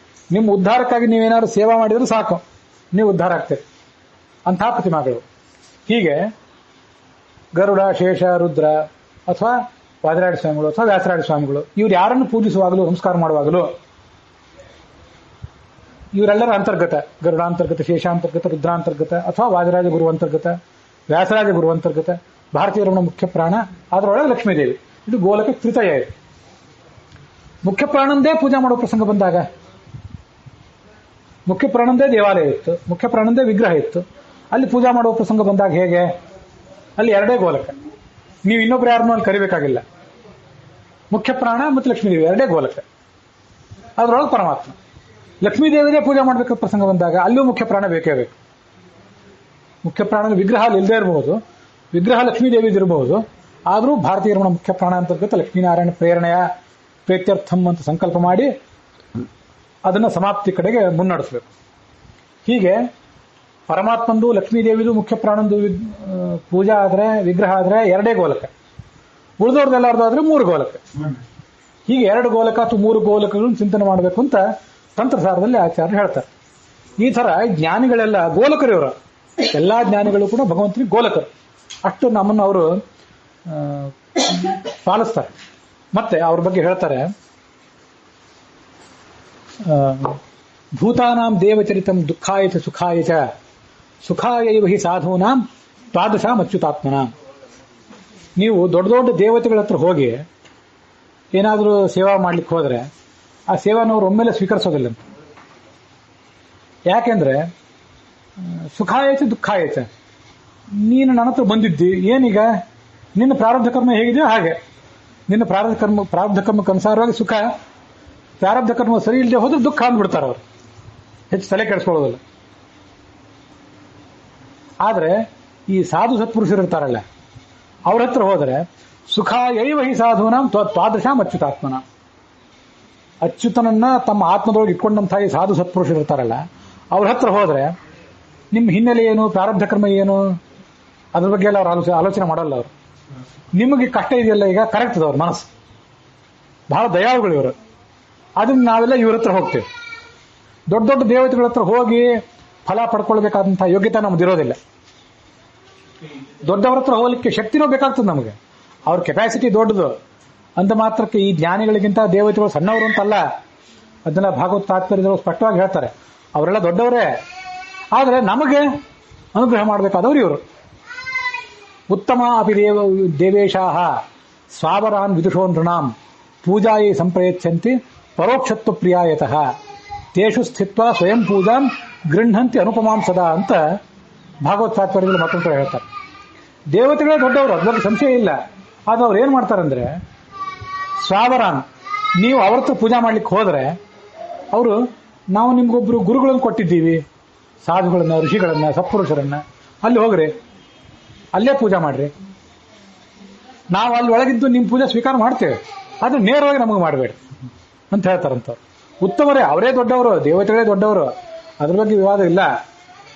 ನಿಮ್ಮ ಉದ್ಧಾರಕ್ಕಾಗಿ ನೀವೇನಾದ್ರು ಸೇವಾ ಮಾಡಿದ್ರು ಸಾಕು, ನೀವು ಉದ್ಧಾರ ಆಗ್ತೀರಿ. ಅಂಥ ಪ್ರತಿಮಾಗಳು. ಹೀಗೆ ಗರುಡ, ಶೇಷ, ರುದ್ರ ಅಥವಾ ವಾದಿರಾಜ ಸ್ವಾಮಿಗಳು ಅಥವಾ ವ್ಯಾಸರಾಜ ಸ್ವಾಮಿಗಳು, ಇವ್ರು ಯಾರನ್ನು ಪೂಜಿಸುವಾಗಲೂ, ನಮಸ್ಕಾರ ಮಾಡುವಾಗಲೂ ಇವರೆಲ್ಲರ ಅಂತರ್ಗತ, ಗರುಡಾಂತರ್ಗತ, ಶೇಷಾಂತರ್ಗತ, ರುದ್ರಾಂತರ್ಗತ ಅಥವಾ ವಾದಿರಾಜ ಗುರು ಅಂತರ್ಗತ, ವ್ಯಾಸರಾಜ ಗುರು ಅಂತರ್ಗತ, ಭಾರತೀಯ ರಮಣ ಮುಖ್ಯ ಪ್ರಾಣ, ಅದರೊಳಗೆ ಲಕ್ಷ್ಮೀದೇವಿ. ಇದು ಗೋಲಕ ತ್ರಿತಯ ಇದೆ. ಮುಖ್ಯ ಪ್ರಾಣಂದೇ ಪೂಜಾ ಮಾಡೋ ಪ್ರಸಂಗ ಬಂದಾಗ, ಮುಖ್ಯ ಪ್ರಾಣಂದೇ ದೇವಾಲಯ ಇತ್ತು, ಮುಖ್ಯ ಪ್ರಾಣಂದೇ ವಿಗ್ರಹ ಇತ್ತು, ಅಲ್ಲಿ ಪೂಜಾ ಮಾಡುವ ಪ್ರಸಂಗ ಬಂದಾಗ ಹೇಗೆ? ಅಲ್ಲಿ 2 ಗೋಲಕ. ನೀವು ಇನ್ನೊಬ್ರು ಯಾರನ್ನೂ ಅಲ್ಲಿ ಕರಿಬೇಕಾಗಿಲ್ಲ. ಮುಖ್ಯ ಪ್ರಾಣ ಮತ್ತು ಲಕ್ಷ್ಮೀದೇವಿ 2 ಗೋಲಕ, ಅದರೊಳಗೆ ಪರಮಾತ್ಮ. ಲಕ್ಷ್ಮೀದೇವಿಗೆ ಪೂಜೆ ಮಾಡಬೇಕು ಪ್ರಸಂಗ ಬಂದಾಗ ಅಲ್ಲೂ ಮುಖ್ಯ ಪ್ರಾಣ ಬೇಕೇ ಬೇಕು. ಮುಖ್ಯ ಪ್ರಾಣದ ವಿಗ್ರಹ ಅಲ್ಲಿ ಇಲ್ಲದೆ ಇರಬಹುದು, ವಿಗ್ರಹ ಲಕ್ಷ್ಮೀದೇವಿದಿರಬಹುದು. ಆದರೂ ಭಾರತೀಯ ರಮಣ ಮುಖ್ಯ ಪ್ರಾಣ ಅಂತರ್ಗತ ಲಕ್ಷ್ಮೀನಾರಾಯಣ ಪ್ರೇರಣೆಯ ಪ್ರೇತ್ಯರ್ಥಂ ಅಂತ ಸಂಕಲ್ಪ ಮಾಡಿ ಅದನ್ನು ಸಮಾಪ್ತಿ ಕಡೆಗೆ ಮುನ್ನಡೆಸಬೇಕು. ಹೀಗೆ ಪರಮಾತ್ಮಂದು, ಲಕ್ಷ್ಮೀದೇವಿದು, ಮುಖ್ಯ ಪ್ರಾಣಂದು ಪೂಜಾ ಆದ್ರೆ, ವಿಗ್ರಹ ಆದ್ರೆ 2 ಗೋಲಕ. ಉಳಿದವ್ರದ್ದೆಲ್ಲಾರ್ದು ಆದ್ರೆ 3 ಗೋಲಕ. ಹೀಗೆ 2 ಗೋಲಕ ಅಥವಾ 3 ಗೋಲಕಗಳನ್ನು ಚಿಂತನೆ ಮಾಡಬೇಕು ಅಂತ ತಂತ್ರಸಾರದಲ್ಲಿ ಆಚಾರ್ಯರು ಹೇಳ್ತಾರೆ. ಈ ತರ ಜ್ಞಾನಿಗಳೆಲ್ಲ ಗೋಲಕರು. ಇವರು ಎಲ್ಲಾ ಜ್ಞಾನಿಗಳು ಕೂಡ ಭಗವಂತನಿಗೆ ಗೋಲಕರು. ಅಷ್ಟು ನಮ್ಮನ್ನು ಅವರು ಪಾಲಿಸ್ತಾರೆ. ಮತ್ತೆ ಅವ್ರ ಬಗ್ಗೆ ಹೇಳ್ತಾರೆ, ಭೂತಾನಾಂ ದೇವಚರಿತಂ ದುಃಖಾಯ ಚ ಸುಖಾಯ ಚ ಸುಖಾಯೈವ ಹಿ ಸಾಧೂನಾಂ ದ್ವಾದಶಾಂ ಅಚ್ಯುತಾತ್ಮನಾಂ. ನೀವು ದೊಡ್ಡ ದೊಡ್ಡ ದೇವತೆಗಳ ಹತ್ರ ಹೋಗಿ ಏನಾದರೂ ಸೇವಾ ಮಾಡ್ಲಿಕ್ಕೆ ಹೋದ್ರೆ ಆ ಸೇವಾನವರು ಒಮ್ಮೆಲೆ ಸ್ವೀಕರಿಸೋದಿಲ್ಲ. ಯಾಕೆಂದ್ರೆ ಸುಖಾಯಚ ದುಃಖಾಯಚ, ನೀನು ನನ್ನ ಹತ್ರ ಬಂದಿದ್ದಿ, ಏನೀಗ ನಿನ್ನ ಪ್ರಾರಬ್ಧ ಕರ್ಮ ಹೇಗಿದೆಯೋ ಹಾಗೆ, ನಿನ್ನ ಪ್ರಾರಬ್ಧ ಕರ್ಮಕ್ಕೆ ಅನುಸಾರವಾಗಿ ಸುಖ, ಪ್ರಾರಬ್ಧ ಕರ್ಮ ಸರಿ ಇಲ್ಲದೆ ಹೋದ್ರೆ ದುಃಖ ಅಂದ್ಬಿಡ್ತಾರೆ ಅವರು. ಹೆಚ್ಚು ತಲೆ ಕೆಡಿಸ್ಕೊಳ್ಳೋದಿಲ್ಲ. ಆದ್ರೆ ಈ ಸಾಧು ಸತ್ಪುರುಷರು ಇರ್ತಾರಲ್ಲ, ಅವ್ರ ಹತ್ರ ಹೋದ್ರೆ ಸುಖ ಯೈವ ಹಿ ಸಾಧೂನಾಂ ತ್ವಾದಶಾಂ ಅಚ್ಯುತಾತ್ಮನ, ಅಚ್ಯುತನನ್ನ ತಮ್ಮ ಆತ್ಮದೊಳಗೆ ಇಟ್ಕೊಂಡಂತಹ ಈ ಸಾಧು ಸತ್ಪುರುಷರು ಇರ್ತಾರಲ್ಲ, ಅವ್ರ ಹತ್ರ ಹೋದ್ರೆ ನಿಮ್ಮ ಹಿನ್ನೆಲೆ ಏನು, ಪ್ರಾರಬ್ಧ ಕರ್ಮ ಏನು, ಅದ್ರ ಬಗ್ಗೆ ಎಲ್ಲ ಅವ್ರು ಆಲೋಚನೆ ಮಾಡಲ್ಲ. ಅವರು ನಿಮಗೆ ಕಷ್ಟ ಇದೆಯಲ್ಲ ಈಗ ಕರೆಕ್ಟ್ ಅವ್ರ ಮನಸ್ಸು ಬಹಳ ದಯಾಳುಗಳು ಇವರು. ಅದನ್ನ ನಾವೆಲ್ಲ ಇವ್ರ ಹತ್ರ ಹೋಗ್ತೇವೆ. ದೊಡ್ಡ ದೊಡ್ಡ ದೇವತೆಗಳ ಹತ್ರ ಹೋಗಿ ಫಲ ಪಡ್ಕೊಳ್ಬೇಕಾದಂತಹ ಯೋಗ್ಯತೆ ನಮ್ದು ಇರೋದಿಲ್ಲ. ದೊಡ್ಡವರ ಹತ್ರ ಹೋಗ್ಲಿಕ್ಕೆ ಶಕ್ತಿನೂ ಬೇಕಾಗ್ತದೆ ನಮಗೆ. ಅವ್ರ ಕೆಪಾಸಿಟಿ ದೊಡ್ಡದು ಅಂತ ಮಾತ್ರಕ್ಕೆ ಈ ಜ್ಞಾನಿಗಳಿಗಿಂತ ದೇವತೆಗಳು ಸಣ್ಣವರು ಅಂತಲ್ಲ. ಅದನ್ನೆಲ್ಲ ಭಾಗವತ ತಾತ್ಪರ್ಯದವರು ಸ್ಪಷ್ಟವಾಗಿ ಹೇಳ್ತಾರೆ. ಅವರೆಲ್ಲ ದೊಡ್ಡವರೇ, ಆದರೆ ನಮಗೆ ಅನುಗ್ರಹ ಮಾಡಬೇಕಾದವರು ಇವರು. ಉತ್ತಮ ಅಪಿ ದೇವೇಶಾಹ ಸ್ವಾವರಾನ್ ವಿದುಷೋ ನೃಣಾಂ ಪೂಜಾಯೇ ಸಂಪ್ರಯಚ್ಛಂತಿ ಪರೋಕ್ಷತ್ವ ಪ್ರಿಯಾಯತಃ ತೇಷು ಸ್ಥಿತ್ವ ಸ್ವಯಂ ಪೂಜಾಂ ಗೃಹಂತಿ ಅನುಪಮಾಂ ಸದಾ ಅಂತ ಭಾಗವತ ತಾತ್ಪರ್ಯದಲ್ಲಿ ಮತ್ತೊಂದು ಕಡೆ ಹೇಳ್ತಾರೆ. ದೇವತೆಗಳೇ ದೊಡ್ಡವರು, ಅದ್ರ ಬಗ್ಗೆ ಸಂಶಯ ಇಲ್ಲ. ಆದ್ರೆ ಅವ್ರು ಏನ್ ಮಾಡ್ತಾರಂದ್ರೆ, ಸ್ವಾವರಾನ್ ನೀವು ಅವ್ರ ಹತ್ರ ಪೂಜಾ ಮಾಡ್ಲಿಕ್ಕೆ ಹೋದ್ರೆ ಅವರು ನಾವು ನಿಮ್ಗೊಬ್ರು ಗುರುಗಳನ್ನು ಕೊಟ್ಟಿದ್ದೀವಿ, ಸಾಧುಗಳನ್ನ, ಋಷಿಗಳನ್ನ, ಸತ್ಪುರುಷರನ್ನ, ಅಲ್ಲಿ ಹೋಗ್ರಿ, ಅಲ್ಲೇ ಪೂಜಾ ಮಾಡ್ರಿ, ನಾವು ಅಲ್ಲಿ ಒಳಗಿದ್ದು ನಿಮ್ಮ ಪೂಜೆ ಸ್ವೀಕಾರ ಮಾಡ್ತೇವೆ, ಆದ್ರೆ ನೇರವಾಗಿ ನಮಗೆ ಮಾಡಬೇಡಿ ಅಂತ ಹೇಳ್ತಾರಂತವ್ರು. ಉತ್ತಮರೇ, ಅವರೇ ದೊಡ್ಡವರು, ದೇವತೆಗಳೇ ದೊಡ್ಡವರು, ಅದ್ರ ಬಗ್ಗೆ ವಿವಾದ ಇಲ್ಲ.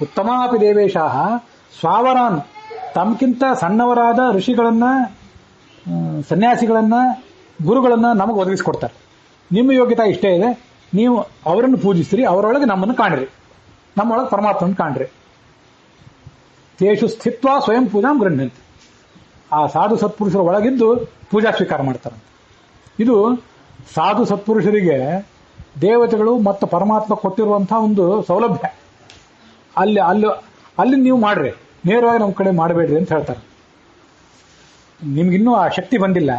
ಉತ್ತಮಾಪಿ ದೇವೇಶಾಹ ಸ್ವಾವರಾನ್ ತಮ್ಗಿಂತ ಸಣ್ಣವರಾದ ಋಷಿಗಳನ್ನ, ಸನ್ಯಾಸಿಗಳನ್ನ, ಗುರುಗಳನ್ನ ನಮಗೆ ಒದಗಿಸಿಕೊಡ್ತಾರೆ. ನಿಮ್ಮ ಯೋಗ್ಯತೆ ಇಷ್ಟೇ ಇದೆ, ನೀವು ಅವರನ್ನು ಪೂಜಿಸ್ರಿ, ಅವರೊಳಗೆ ನಮ್ಮನ್ನು ಕಾಣ್ರಿ, ನಮ್ಮೊಳಗೆ ಪರಮಾತ್ಮನ ಕಾಣ್ರಿ. ತೇಷು ಸ್ಥಿತ್ವ ಸ್ವಯಂ ಪೂಜಾಂ ಗೃಹಂತಿ. ಆ ಸಾಧು ಸತ್ಪುರುಷರ ಒಳಗಿದ್ದು ಪೂಜಾ ಸ್ವೀಕಾರ ಮಾಡ್ತಾರಂತೆ. ಇದು ಸಾಧು ಸತ್ಪುರುಷರಿಗೆ ದೇವತೆಗಳು ಮತ್ತು ಪರಮಾತ್ಮ ಕೊಟ್ಟಿರುವಂತಹ ಒಂದು ಸೌಲಭ್ಯ. ಅಲ್ಲಿ ಅಲ್ಲಿ ಅಲ್ಲಿ ನೀವು ಮಾಡ್ರಿ, ನೇರವಾಗಿ ನಮ್ಮ ಕಡೆ ಮಾಡಬೇಡ್ರಿ ಅಂತ ಹೇಳ್ತಾರೆ. ನಿಮ್ಗಿನ್ನೂ ಆ ಶಕ್ತಿ ಬಂದಿಲ್ಲ,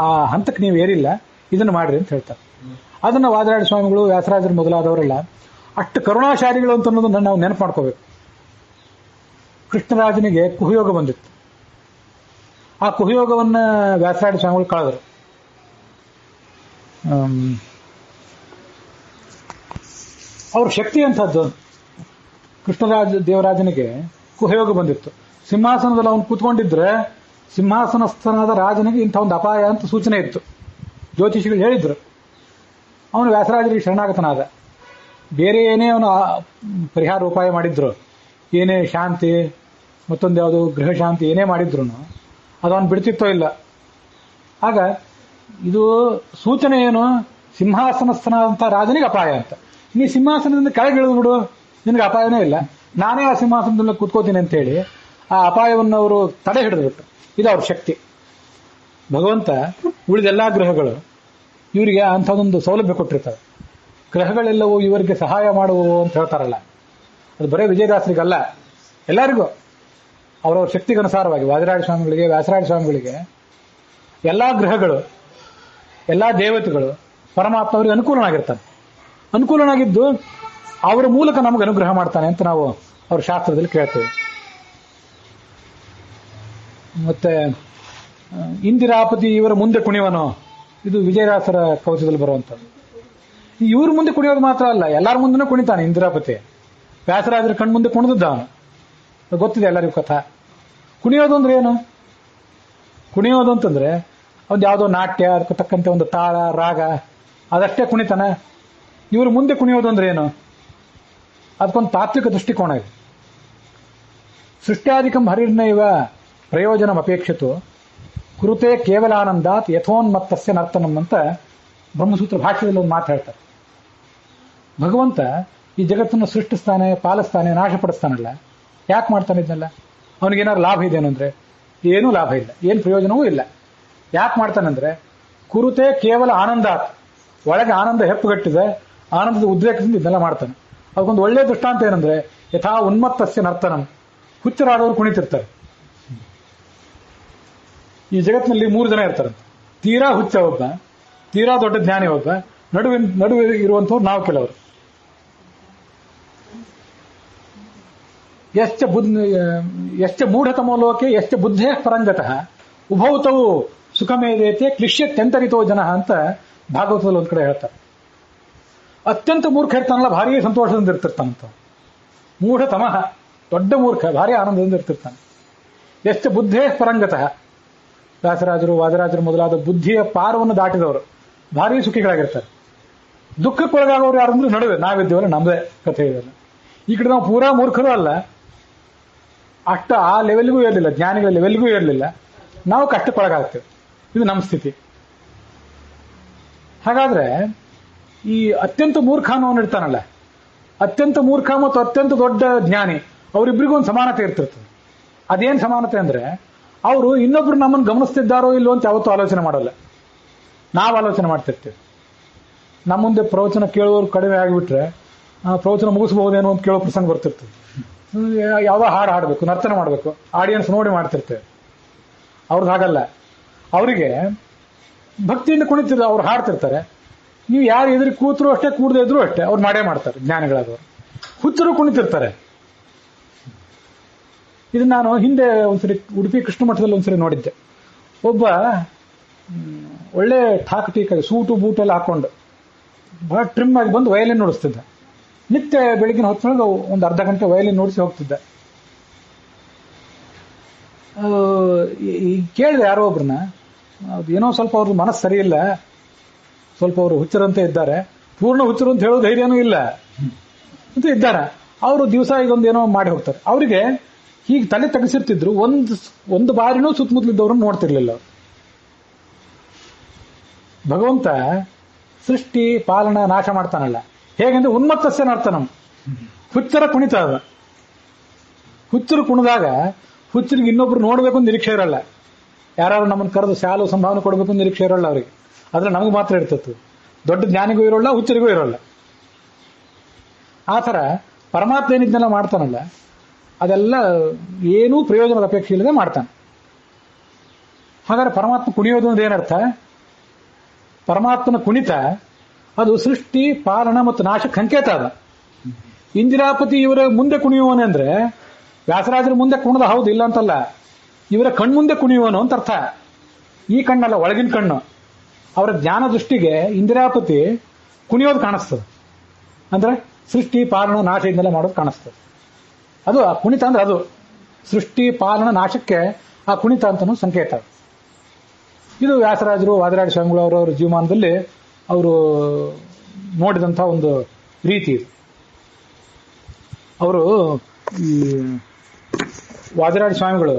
ಆ ಹಂತಕ್ಕೆ ನೀವು ಏರಿಲ್ಲ, ಇದನ್ನು ಮಾಡ್ರಿ ಅಂತ ಹೇಳ್ತಾರೆ. ಅದನ್ನು ವಾದರಾಜ ಸ್ವಾಮಿಗಳು, ವ್ಯಾಸರಾಜರು ಮೊದಲಾದವರೆಲ್ಲ ಅಷ್ಟು ಕರುಣಾಶಾಲಿಗಳು ಅಂತ ಅನ್ನೋದನ್ನ ನಾವು ನೆನಪು ಮಾಡ್ಕೋಬೇಕು. ಕೃಷ್ಣರಾಜನಿಗೆ ಕುಹಯೋಗ ಬಂದಿತ್ತು. ಆ ಕುಹಯೋಗವನ್ನ ವ್ಯಾಸರಾಜ ಸ್ವಾಮಿಗಳು ಕಳೆದರು. ಅವ್ರ ಶಕ್ತಿ ಅಂತದ್ದು. ಕೃಷ್ಣರಾಜ ದೇವರಾಜನಿಗೆ ಕುಹಯೋಗ ಬಂದಿತ್ತು. ಸಿಂಹಾಸನದಲ್ಲಿ ಅವನು ಕೂತ್ಕೊಂಡಿದ್ರೆ ಸಿಂಹಾಸನಸ್ಥನಾದ ರಾಜನಿಗೆ ಇಂಥ ಒಂದು ಅಪಾಯ ಅಂತ ಸೂಚನೆ ಇತ್ತು. ಜ್ಯೋತಿಷಿಗಳು ಹೇಳಿದ್ರು. ಅವನು ವ್ಯಾಸರಾಜರಿಗೆ ಶರಣಾಗತನಾದ. ಬೇರೆ ಏನೇ ಅವನು ಪರಿಹಾರ ಉಪಾಯ ಮಾಡಿದ್ರು, ಏನೇ ಶಾಂತಿ, ಮತ್ತೊಂದು ಯಾವುದು ಗೃಹ ಶಾಂತಿ ಏನೇ ಮಾಡಿದ್ರು ಅದು ಅವನು ಬಿಡ್ತಿತ್ತೋ ಇಲ್ಲ. ಆಗ ಇದು ಸೂಚನೆ ಏನು, ಸಿಂಹಾಸನಸ್ಥನಾದಂಥ ರಾಜನಿಗೆ ಅಪಾಯ ಅಂತ. ನೀ ಸಿಂಹಾಸನದಿಂದ ಕೆಳಗೆ ಇಳಿದ್ಬಿಡು, ನಿನಗೆ ಅಪಾಯನೇ ಇಲ್ಲ, ನಾನೇ ಆ ಸಿಂಹಾಸನದಲ್ಲಿ ಕೂತ್ಕೋತೀನಿ ಅಂತೇಳಿ ಆ ಅಪಾಯವನ್ನು ಅವರು ತಡೆ ಹಿಡಿದ್ಬಿಟ್ಟು. ಇದು ಅವ್ರ ಶಕ್ತಿ. ಭಗವಂತ ಉಳಿದೆಲ್ಲಾ ಗ್ರಹಗಳು ಇವರಿಗೆ ಅಂಥದೊಂದು ಸೌಲಭ್ಯ ಕೊಟ್ಟಿರ್ತಾರೆ. ಗ್ರಹಗಳೆಲ್ಲವೂ ಇವರಿಗೆ ಸಹಾಯ ಮಾಡುವವು ಅಂತ ಹೇಳ್ತಾರಲ್ಲ, ಅದು ಬರೇ ವಿಜಯದಾಸರಿಗಲ್ಲ, ಎಲ್ಲರಿಗೂ ಅವರವ್ರ ಶಕ್ತಿಗನುಸಾರವಾಗಿ ವಾದಿರಾಜ ಸ್ವಾಮಿಗಳಿಗೆ, ವ್ಯಾಸರಾಜ ಸ್ವಾಮಿಗಳಿಗೆ ಎಲ್ಲಾ ಗ್ರಹಗಳು, ಎಲ್ಲಾ ದೇವತೆಗಳು ಪರಮಾತ್ಮ ಅವರಿಗೆ ಅನುಕೂಲನಾಗಿರ್ತಾನೆ. ಅನುಕೂಲನಾಗಿದ್ದು ಅವರ ಮೂಲಕ ನಮಗೆ ಅನುಗ್ರಹ ಮಾಡ್ತಾನೆ ಅಂತ ನಾವು ಅವ್ರ ಶಾಸ್ತ್ರದಲ್ಲಿ ಕೇಳ್ತೇವೆ. ಮತ್ತೆ ಇಂದಿರಾಪತಿ ಇವರ ಮುಂದೆ ಕುಣಿವನು, ಇದು ವಿಜಯದಾಸರ ಕವಚದಲ್ಲಿ ಬರುವಂಥದ್ದು. ಇವ್ರ ಮುಂದೆ ಕುಣಿಯೋದು ಮಾತ್ರ ಅಲ್ಲ, ಎಲ್ಲರ ಮುಂದೆನೂ ಕುಣಿತಾನೆ ಇಂದಿರಾಪತಿ. ವ್ಯಾಸರಾಜರ ಕಣ್ ಮುಂದೆ ಕುಣಿದಿದ್ದ ಅವನು, ಗೊತ್ತಿದೆ ಎಲ್ಲರಿಗೂ ಕಥಾ. ಕುಣಿಯೋದು ಅಂದ್ರೆ ಏನು? ಕುಣಿಯೋದು ಅಂತಂದ್ರೆ ಒಂದು ಯಾವುದೋ ನಾಟ್ಯ, ಅದಕ್ಕೆ ತಕ್ಕಂತೆ ಒಂದು ತಾಳ, ರಾಗ, ಅದಷ್ಟೇ ಕುಣಿತಾನೆ. ಇವ್ರ ಮುಂದೆ ಕುಣಿಯೋದು ಅಂದ್ರೆ ಏನು? ಅದಕ್ಕೊಂದು ತಾತ್ವಿಕ ದೃಷ್ಟಿಕೋನ ಇದೆ. ಸೃಷ್ಟ್ಯಾಧಿಕಂ ಹರಿರ್ನೈವ ಪ್ರಯೋಜನಂ ಅಪೇಕ್ಷಿತು ಕುರುತೆ ಕೇವಲಾನಂದಾತ್ ಯಥೋನ್ಮತ್ತಸ್ಯ ನರ್ತನಂ ಅಂತ ಬ್ರಹ್ಮಸೂತ್ರ ಭಾಷೆಯಲ್ಲಿ ಒಂದು ಮಾತು ಹೇಳ್ತಾರೆ. ಭಗವಂತ ಈ ಜಗತ್ತನ್ನು ಸೃಷ್ಟಿಸ್ತಾನೆ, ಪಾಲಿಸ್ತಾನೆ, ನಾಶಪಡಿಸ್ತಾನಲ್ಲ, ಯಾಕೆ ಮಾಡ್ತಾನೆ ಇದನ್ನೆಲ್ಲ? ಅವನಿಗೇನಾದ್ರು ಲಾಭ ಇದೆ ಅಂದ್ರೆ ಏನೂ ಲಾಭ ಇಲ್ಲ, ಏನು ಪ್ರಯೋಜನವೂ ಇಲ್ಲ. ಯಾಕೆ ಮಾಡ್ತಾನಂದ್ರೆ ಕುರುತೆ ಕೇವಲ ಆನಂದಾತ್, ಒಳಗೆ ಆನಂದ ಹೆಪ್ಪುಗಟ್ಟಿದೆ, ಆನಂದದ ಉದ್ರೇಕದಿಂದ ಇದನ್ನೆಲ್ಲ ಮಾಡ್ತಾನೆ. ಅದಕ್ಕೊಂದು ಒಳ್ಳೆಯ ದೃಷ್ಟಾಂತ ಏನಂದ್ರೆ ಯಥಾ ಉನ್ಮತ್ತಸ್ಯ ನರ್ತನಂ, ಹುಚ್ಚರಾದವರು ಕುಣಿತಿರ್ತಾರೆ. ಈ ಜಗತ್ತಿನಲ್ಲಿ 3 ಜನ ಇರ್ತಾರಂತೆ. ತೀರಾ ಹುಚ್ಚ ಒಬ್ಬ, ತೀರಾ ದೊಡ್ಡ ಜ್ಞಾನಿ ಒಬ್ಬ, ನಡುವೆ ಇರುವಂತವ್ರು ನಾವು ಕೆಲವರು. ಎಷ್ಟ ಮೂಢತಮೋ ಲೋಕೆ ಎಷ್ಟ ಬುದ್ಧೇ ಪರಂಗತಃ ಉಭೌತವು ಸುಖಮೇದೇತೆ ಕ್ಲಿಶ್ಯತ್ಯಂತರಿತೋ ಜನ ಅಂತ ಭಾಗವತದಲ್ಲಿ ಒಂದ್ ಕಡೆ ಹೇಳ್ತಾರೆ. ಅತ್ಯಂತ ಮೂರ್ಖ ಇರ್ತಾನಲ್ಲ, ಭಾರಿ ಸಂತೋಷದಿಂದ ಇರ್ತಿರ್ತಾನಂತ. ಮೂಢತಮಃ, ದೊಡ್ಡ ಮೂರ್ಖ, ಭಾರಿ ಆನಂದದಿಂದ ಇರ್ತಿರ್ತಾನೆ. ಎಷ್ಟು ಬುದ್ಧೇ ಪರಂಗತಃ, ವ್ಯಾಸರಾಜರು, ವಾದರಾಜರು ಮೊದಲಾದ ಬುದ್ಧಿಯ ಪಾರವನ್ನು ದಾಟಿದವರು ಭಾರಿ ಸುಖಿಗಳಾಗಿರ್ತಾರೆ. ದುಃಖಕ್ಕೊಳಗಾಗೋರು ಯಾರಂದ್ರೆ ನಡುವೆ ನಾವಿದ್ದೇವಲ್ಲ, ನಮ್ಮದೇ ಕಥೆ ಇದೆಲ್ಲ. ಈ ಕಡೆ ನಾವು ಪೂರಾ ಮೂರ್ಖರು ಅಲ್ಲ, ಅಷ್ಟು ಆ ಲೆವೆಲ್ಗೂ ಇರಲಿಲ್ಲ, ಜ್ಞಾನಿಗಳ ಲೆವೆಲ್ಗೂ ಇರಲಿಲ್ಲ, ನಾವು ಕಷ್ಟಕ್ಕೊಳಗಾಗ್ತೇವೆ. ಇದು ನಮ್ಮ ಸ್ಥಿತಿ. ಹಾಗಾದ್ರೆ ಈ ಅತ್ಯಂತ ಮೂರ್ಖ ಅನ್ನೋನು ಇರ್ತಾನಲ್ಲ, ಅತ್ಯಂತ ಮೂರ್ಖ ಮತ್ತು ಅತ್ಯಂತ ದೊಡ್ಡ ಜ್ಞಾನಿ, ಅವರಿಬ್ಬರಿಗೂ ಒಂದು ಸಮಾನತೆ ಇರ್ತಿರ್ತದೆ. ಅದೇನು ಸಮಾನತೆ ಅಂದ್ರೆ, ಅವರು ಇನ್ನೊಬ್ರು ನಮ್ಮನ್ನು ಗಮನಿಸ್ತಿದ್ದಾರೋ ಇಲ್ಲೋ ಅಂತ ಯಾವತ್ತೂ ಆಲೋಚನೆ ಮಾಡಲ್ಲ. ನಾವು ಆಲೋಚನೆ ಮಾಡ್ತಿರ್ತೀವಿ. ನಮ್ಮ ಮುಂದೆ ಪ್ರವಚನ ಕೇಳುವವರು ಕಡಿಮೆ ಆಗಿಬಿಟ್ರೆ ಪ್ರವಚನ ಮುಗಿಸಬಹುದೇನೋ ಅಂತ ಕೇಳೋ ಪ್ರಸಂಗ ಬರ್ತಿರ್ತದೆ. ಯಾವುದೋ ಹಾಡು ಹಾಡಬೇಕು, ನರ್ತನ ಮಾಡಬೇಕು, ಆಡಿಯನ್ಸ್ ನೋಡಿ ಮಾಡ್ತಿರ್ತೇವೆ. ಅವ್ರದ್ದು ಹಾಗಲ್ಲ. ಅವರಿಗೆ ಭಕ್ತಿಯಿಂದ ಕುಣಿತಿರ್ತಾರೆ, ಅವ್ರು ಹಾಡ್ತಿರ್ತಾರೆ. ನೀವು ಯಾರು ಎದುರು ಕೂತರು ಅಷ್ಟೇ, ಕೂಡದೇ ಇದ್ರು ಅಷ್ಟೇ, ಅವ್ರು ಮಾಡೇ ಮಾಡ್ತಾರೆ. ಜ್ಞಾನಿಗಳಾದವರು ಹುಚ್ಚರು ಕುಣಿತಿರ್ತಾರೆ. ಇದು ನಾನು ಹಿಂದೆ ಒಂದ್ಸರಿ ಉಡುಪಿ ಕೃಷ್ಣ ಮಠದಲ್ಲಿ ಒಂದ್ಸರಿ ನೋಡಿದ್ದೆ. ಒಬ್ಬ ಒಳ್ಳೆ ಠಾಕ್ ಟೀಕಾಗಿ ಸೂಟು ಬೂಟೆಲ್ಲ ಹಾಕೊಂಡು ಬಹಳ ಟ್ರಿಮ್ ಆಗಿ ಬಂದು ವಯಲಿನ್ ನುಡಿಸ್ತಿದ್ದ. ನಿತ್ಯ ಬೆಳಗಿನ ಹೊತ್ತಿನೊಳಗೆ ಒಂದು ಅರ್ಧ ಗಂಟೆ ವಯಲಿನ್ ನುಡಿಸಿ ಹೋಗ್ತಿದ್ದ. ಕೇಳಿದೆ ಯಾರೋ ಒಬ್ರನ್ನ, ಏನೋ ಸ್ವಲ್ಪ ಅವ್ರದ್ದು ಮನಸ್ಸು ಸರಿ ಇಲ್ಲ, ಸ್ವಲ್ಪ ಅವರು ಹುಚ್ಚರಂತೆ ಇದ್ದಾರೆ, ಪೂರ್ಣ ಹುಚ್ಚರು ಅಂತ ಹೇಳೋ ಧೈರ್ಯನೂ ಇಲ್ಲ ಅಂತ ಇದ್ದಾರೆ. ಅವರು ದಿವಸ ಇದೊಂದು ಏನೋ ಮಾಡಿ ಹೋಗ್ತಾರೆ. ಅವರಿಗೆ ಹೀಗೆ ತಲೆ ತೆಗೆಸಿರ್ತಿದ್ರು, ಒಂದು ಬಾರಿನೂ ಸುತ್ತಮುತ್ತಲಿದ್ದವ್ರನ್ನ ನೋಡ್ತಿರ್ಲಿಲ್ಲ ಅವರು. ಭಗವಂತ ಸೃಷ್ಟಿ ಪಾಲನ ನಾಶ ಮಾಡ್ತಾನಲ್ಲ, ಹೇಗೆಂದ್ರೆ ಉನ್ಮತ್ತಸ್ಯ ನರ್ತನಂ, ಹುಚ್ಚರ ಕುಣಿತ ಅದ. ಹುಚ್ಚರು ಕುಣಿದಾಗ ಹುಚ್ಚರಿಗೆ ಇನ್ನೊಬ್ರು ನೋಡ್ಬೇಕು ಅಂತ ನಿರೀಕ್ಷೆ ಇರಲ್ಲ. ಯಾರು ನಮ್ಮನ್ನು ಕರೆದು ಶಾಲು ಸಂಭಾವನೆ ಕೊಡಬೇಕು ಅಂತ ನಿರೀಕ್ಷೆ ಇರೋಲ್ಲ ಅವರಿಗೆ. ಆದ್ರೆ ನಮಗೆ ಮಾತ್ರ ಇರ್ತತ್ತು. ದೊಡ್ಡ ಜ್ಞಾನಿಗೂ ಇರೋಲ್ಲ, ಹುಚ್ಚರಿಗೂ ಇರೋಲ್ಲ. ಆ ಥರ ಪರಮಾತ್ಮ ಏನಿದ್ದೆಲ್ಲ ಮಾಡ್ತಾನಲ್ಲ, ಅದೆಲ್ಲ ಏನೂ ಪ್ರಯೋಜನದ ಅಪೇಕ್ಷೆ ಇಲ್ಲದೆ ಮಾಡ್ತಾನೆ. ಹಾಗಾದ್ರೆ ಪರಮಾತ್ಮ ಕುಣಿಯೋದು ಅಂದ್ರೆ ಏನರ್ಥ? ಪರಮಾತ್ಮನ ಕುಣಿತ ಅದು ಸೃಷ್ಟಿ ಪಾಲನ ಮತ್ತು ನಾಶಕ್ಕೆ ಸಂಕೇತ ಅದ. ಇಂದಿರಾಪತಿ ಇವರ ಮುಂದೆ ಕುಣಿಯುವವನೇ ಅಂದ್ರೆ ವ್ಯಾಸರಾಜರ ಮುಂದೆ ಕುಣಿದ, ಹೌದು ಇಲ್ಲ ಅಂತಲ್ಲ, ಇವರ ಕಣ್ಮುಂದೆ ಕುಣಿಯುವನು ಅಂತ ಅರ್ಥ. ಈ ಕಣ್ಣಲ್ಲ, ಒಳಗಿನ ಕಣ್ಣು. ಅವರ ಜ್ಞಾನ ದೃಷ್ಟಿಗೆ ಇಂದಿರಾಪತಿ ಕುಣಿಯೋದು ಕಾಣಿಸ್ತದೆ. ಅಂದ್ರೆ ಸೃಷ್ಟಿ ಪಾಲನ ನಾಶ ಇದನ್ನೆಲ್ಲ ಮಾಡೋದು ಕಾಣಿಸ್ತದೆ. ಅದು ಆ ಕುಣಿತ ಅಂದ್ರೆ ಅದು ಸೃಷ್ಟಿ ಪಾಲನ ನಾಶಕ್ಕೆ ಆ ಕುಣಿತ ಅಂತನೂ ಸಂಕೇತ. ಇದು ವ್ಯಾಸರಾಜರು ವಾದಿರಾಜ ಸ್ವಾಮಿಗಳು ಅವರವರ ಜೀವಮಾನದಲ್ಲಿ ಅವರು ನೋಡಿದಂಥ ಒಂದು ರೀತಿ ಇದು. ಅವರು ಈ ವಾದಿರಾಜ ಸ್ವಾಮಿಗಳು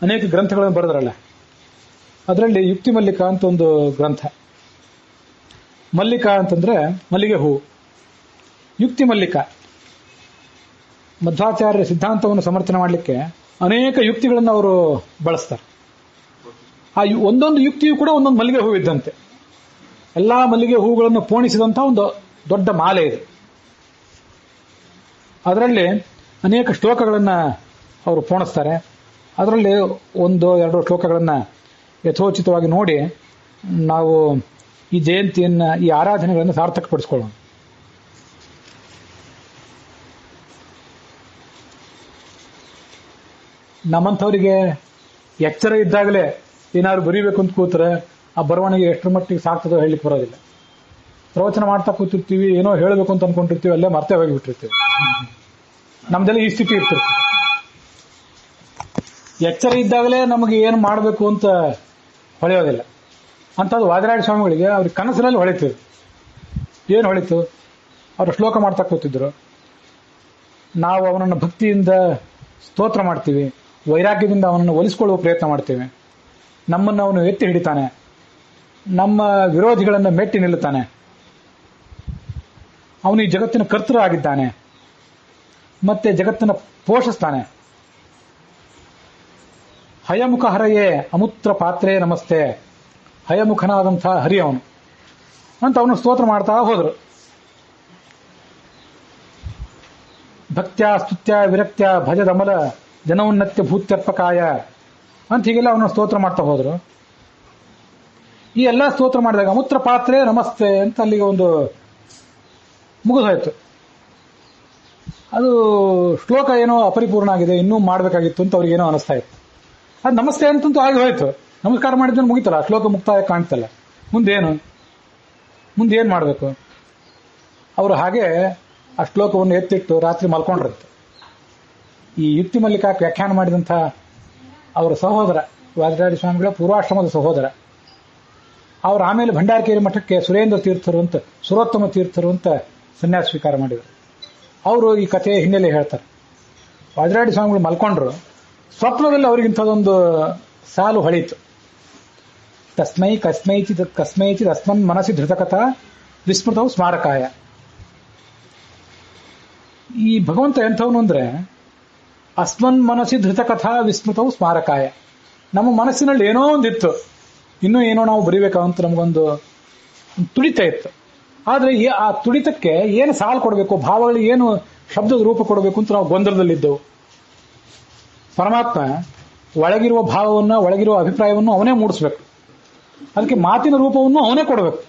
ಅನೇಕ ಗ್ರಂಥಗಳನ್ನು ಬರೆದ್ರಲ್ಲ, ಅದರಲ್ಲಿ ಯುಕ್ತಿ ಮಲ್ಲಿಕಾ ಅಂತ ಒಂದು ಗ್ರಂಥ. ಮಲ್ಲಿಕಾ ಅಂತಂದ್ರೆ ಮಲ್ಲಿಗೆ ಹೂ, ಯುಕ್ತಿ ಮಲ್ಲಿಕಾ. ಮಧ್ವಾಚಾರ್ಯ ಸಿದ್ಧಾಂತವನ್ನು ಸಮರ್ಥನೆ ಮಾಡಲಿಕ್ಕೆ ಅನೇಕ ಯುಕ್ತಿಗಳನ್ನು ಅವರು ಬಳಸ್ತಾರೆ. ಆ ಒಂದೊಂದು ಯುಕ್ತಿಯು ಕೂಡ ಒಂದೊಂದು ಮಲ್ಲಿಗೆ ಹೂ ಇದ್ದಂತೆ. ಎಲ್ಲಾ ಮಲ್ಲಿಗೆ ಹೂಗಳನ್ನು ಪೋಣಿಸಿದಂಥ ಒಂದು ದೊಡ್ಡ ಮಾಲೆ ಇದೆ. ಅದರಲ್ಲಿ ಅನೇಕ ಶ್ಲೋಕಗಳನ್ನು ಅವರು ಪೋಣಿಸ್ತಾರೆ. ಅದರಲ್ಲಿ ಒಂದು ಎರಡು ಶ್ಲೋಕಗಳನ್ನು ಯಥೋಚಿತವಾಗಿ ನೋಡಿ ನಾವು ಈ ಜಯಂತಿಯನ್ನ, ಈ ಆರಾಧನೆಗಳನ್ನು ಸಾರ್ಥಕಪಡಿಸ್ಕೊಳ್ಳೋಣ. ನಮ್ಮಂಥವರಿಗೆ ಎಚ್ಚರ ಇದ್ದಾಗಲೇ ಏನಾದ್ರು ಬರೀಬೇಕು ಅಂತ ಕೂತ್ರೆ ಆ ಬರವಣಿಗೆ ಎಷ್ಟರ ಮಟ್ಟಿಗೆ ಸಾಕ್ತದೋ ಹೇಳಲಿಕ್ಕೆ ಬರೋದಿಲ್ಲ. ಪ್ರವಚನ ಮಾಡ್ತಾ ಕೂತಿರ್ತೀವಿ, ಏನೋ ಹೇಳಬೇಕು ಅಂತ ಅನ್ಕೊಂಡಿರ್ತೀವಿ, ಅಲ್ಲೇ ಮರ್ತೇ ಹೋಗಿಬಿಟ್ಟಿರ್ತೀವಿ. ನಮ್ದೆಲ್ಲ ಈ ಸ್ಥಿತಿ ಇರ್ತಿರ್ತೀವಿ. ಎಚ್ಚರ ಇದ್ದಾಗಲೇ ನಮಗೆ ಏನು ಮಾಡಬೇಕು ಅಂತ ಹೊಳೆಯೋದಿಲ್ಲ. ಅಂಥದ್ದು ವಾದಿರಾಜ ಸ್ವಾಮಿಗಳಿಗೆ ಅವ್ರಿಗೆ ಕನಸಿನಲ್ಲಿ ಹೊಳಿತೀವಿ. ಏನು ಹೊಳಿತು? ಅವರು ಶ್ಲೋಕ ಮಾಡ್ತಾ ಕೂತಿದ್ರು. ನಾವು ಅವನನ್ನು ಭಕ್ತಿಯಿಂದ ಸ್ತೋತ್ರ ಮಾಡ್ತೀವಿ, ವೈರಾಗ್ಯದಿಂದ ಅವನನ್ನು ಒಲಿಸಿಕೊಳ್ಳುವ ಪ್ರಯತ್ನ ಮಾಡ್ತೇವೆ. ನಮ್ಮನ್ನು ಅವನು ಎತ್ತಿ ಹಿಡಿತಾನೆ, ನಮ್ಮ ವಿರೋಧಿಗಳನ್ನು ಮೆಟ್ಟಿ ನಿಲ್ಲುತ್ತಾನೆ. ಅವನು ಈ ಜಗತ್ತಿನ ಕರ್ತೃ ಆಗಿದ್ದಾನೆ, ಮತ್ತೆ ಜಗತ್ತನ್ನು ಪೋಷಿಸ್ತಾನೆ. ಹಯಮುಖ ಹರಯೇ ಅಮೂತ್ರ ಪಾತ್ರೆ ನಮಸ್ತೆ, ಹಯಮುಖನಾದಂಥ ಹರಿ ಅವನು ಅಂತ ಅವನು ಸ್ತೋತ್ರ ಮಾಡ್ತಾ ಹೋದ್ರು. ಭಕ್ತ್ಯ ಸ್ತುತ್ಯ ವಿರಕ್ತ್ಯ ಭಜದಮಲ ಜನೋನ್ನತ್ಯ ಭೂತ್ಯರ್ಪಕಾಯ ಅಂತ ಹೀಗೆಲ್ಲ ಅವನು ಸ್ತೋತ್ರ ಮಾಡ್ತಾ ಹೋದ್ರು. ಈ ಎಲ್ಲ ಸ್ತೋತ್ರ ಮಾಡಿದಾಗ ಅಮೂತ್ರ ಪಾತ್ರೆ ನಮಸ್ತೆ ಅಂತ ಅಲ್ಲಿಗೆ ಒಂದು ಮುಗಿದೋಯ್ತು. ಅದು ಶ್ಲೋಕ ಏನೋ ಅಪರಿಪೂರ್ಣ ಆಗಿದೆ, ಇನ್ನೂ ಮಾಡಬೇಕಾಗಿತ್ತು ಅಂತ ಅವ್ರಿಗೇನೋ ಅನಿಸ್ತಾ ಇತ್ತು. ಅದು ನಮಸ್ತೆ ಅಂತಂತೂ ಆಗಿ ಹೋಯ್ತು. ನಮಸ್ಕಾರ ಮಾಡಿದ್ದನ್ನು ಮುಗಿತಲ್ಲ, ಶ್ಲೋಕ ಮುಕ್ತಾಯ ಕಾಣ್ತಲ್ಲ. ಮುಂದೇನು ಮಾಡಬೇಕು? ಅವರು ಹಾಗೆ ಆ ಶ್ಲೋಕವನ್ನು ಎತ್ತಿಟ್ಟು ರಾತ್ರಿ ಮಲ್ಕೊಂಡಿರುತ್ತೆ. ಈ ಯುಕ್ತಿ ಮಲ್ಲಿಕಾಕ್ಕೆ ವ್ಯಾಖ್ಯಾನ ಮಾಡಿದಂಥ ಅವರ ಸಹೋದರ ವಾದಿರಾಜ ಸ್ವಾಮಿಗಳ ಪೂರ್ವಾಶ್ರಮದ ಸಹೋದರ, ಅವರು ಆಮೇಲೆ ಭಂಡಾರಕೇರಿ ಮಠಕ್ಕೆ ಸುರೇಂದ್ರ ತೀರ್ಥರು ಅಂತ, ಸುರೋತ್ತಮ ತೀರ್ಥರು ಅಂತ ಸನ್ಯಾಸ ಸ್ವೀಕಾರ ಮಾಡಿದರು. ಅವರು ಈ ಕಥೆಯ ಹಿನ್ನೆಲೆ ಹೇಳ್ತಾರೆ. ವಾದಿರಾಡಿ ಸ್ವಾಮಿಗಳು ಮಲ್ಕೊಂಡ್ರು, ಸ್ವಪ್ನದಲ್ಲಿ ಅವರಿಗಿಂಥದೊಂದು ಸಾಲು ಹೊಳೀತು. ತಸ್ಮೈ ಕಸ್ಮೈಚಿತ್ ಅಸ್ಮನ್ ಮನಸ್ಸಿ ಧೃತಕಥಾ ವಿಸ್ಮೃತವು ಸ್ಮಾರಕಾಯ. ಈ ಭಗವಂತ ಎಂಥವನು ಅಂದ್ರೆ ಅಸ್ಮನ್ ಮನಸ್ಸಿ ಧೃತಕಥಾ ವಿಸ್ಮೃತವು ಸ್ಮಾರಕಾಯ. ನಮ್ಮ ಮನಸ್ಸಿನಲ್ಲಿ ಏನೋ ಒಂದಿತ್ತು, ಇನ್ನೂ ಏನೋ ನಾವು ಬರೀಬೇಕಂತ ನಮಗೊಂದು ತುಡಿತ ಇತ್ತು. ಆದರೆ ಆ ತುಡಿತಕ್ಕೆ ಏನು ಸಾಲು ಕೊಡಬೇಕು, ಭಾವಗಳಿಗೆ ಏನು ಶಬ್ದದ ರೂಪ ಕೊಡಬೇಕು ಅಂತ ನಾವು ಗೊಂದಲದಲ್ಲಿದ್ದೆವು. ಪರಮಾತ್ಮ ಒಳಗಿರುವ ಭಾವವನ್ನು, ಒಳಗಿರುವ ಅಭಿಪ್ರಾಯವನ್ನು ಅವನೇ ಮೂಡಿಸ್ಬೇಕು, ಅದಕ್ಕೆ ಮಾತಿನ ರೂಪವನ್ನು ಅವನೇ ಕೊಡಬೇಕು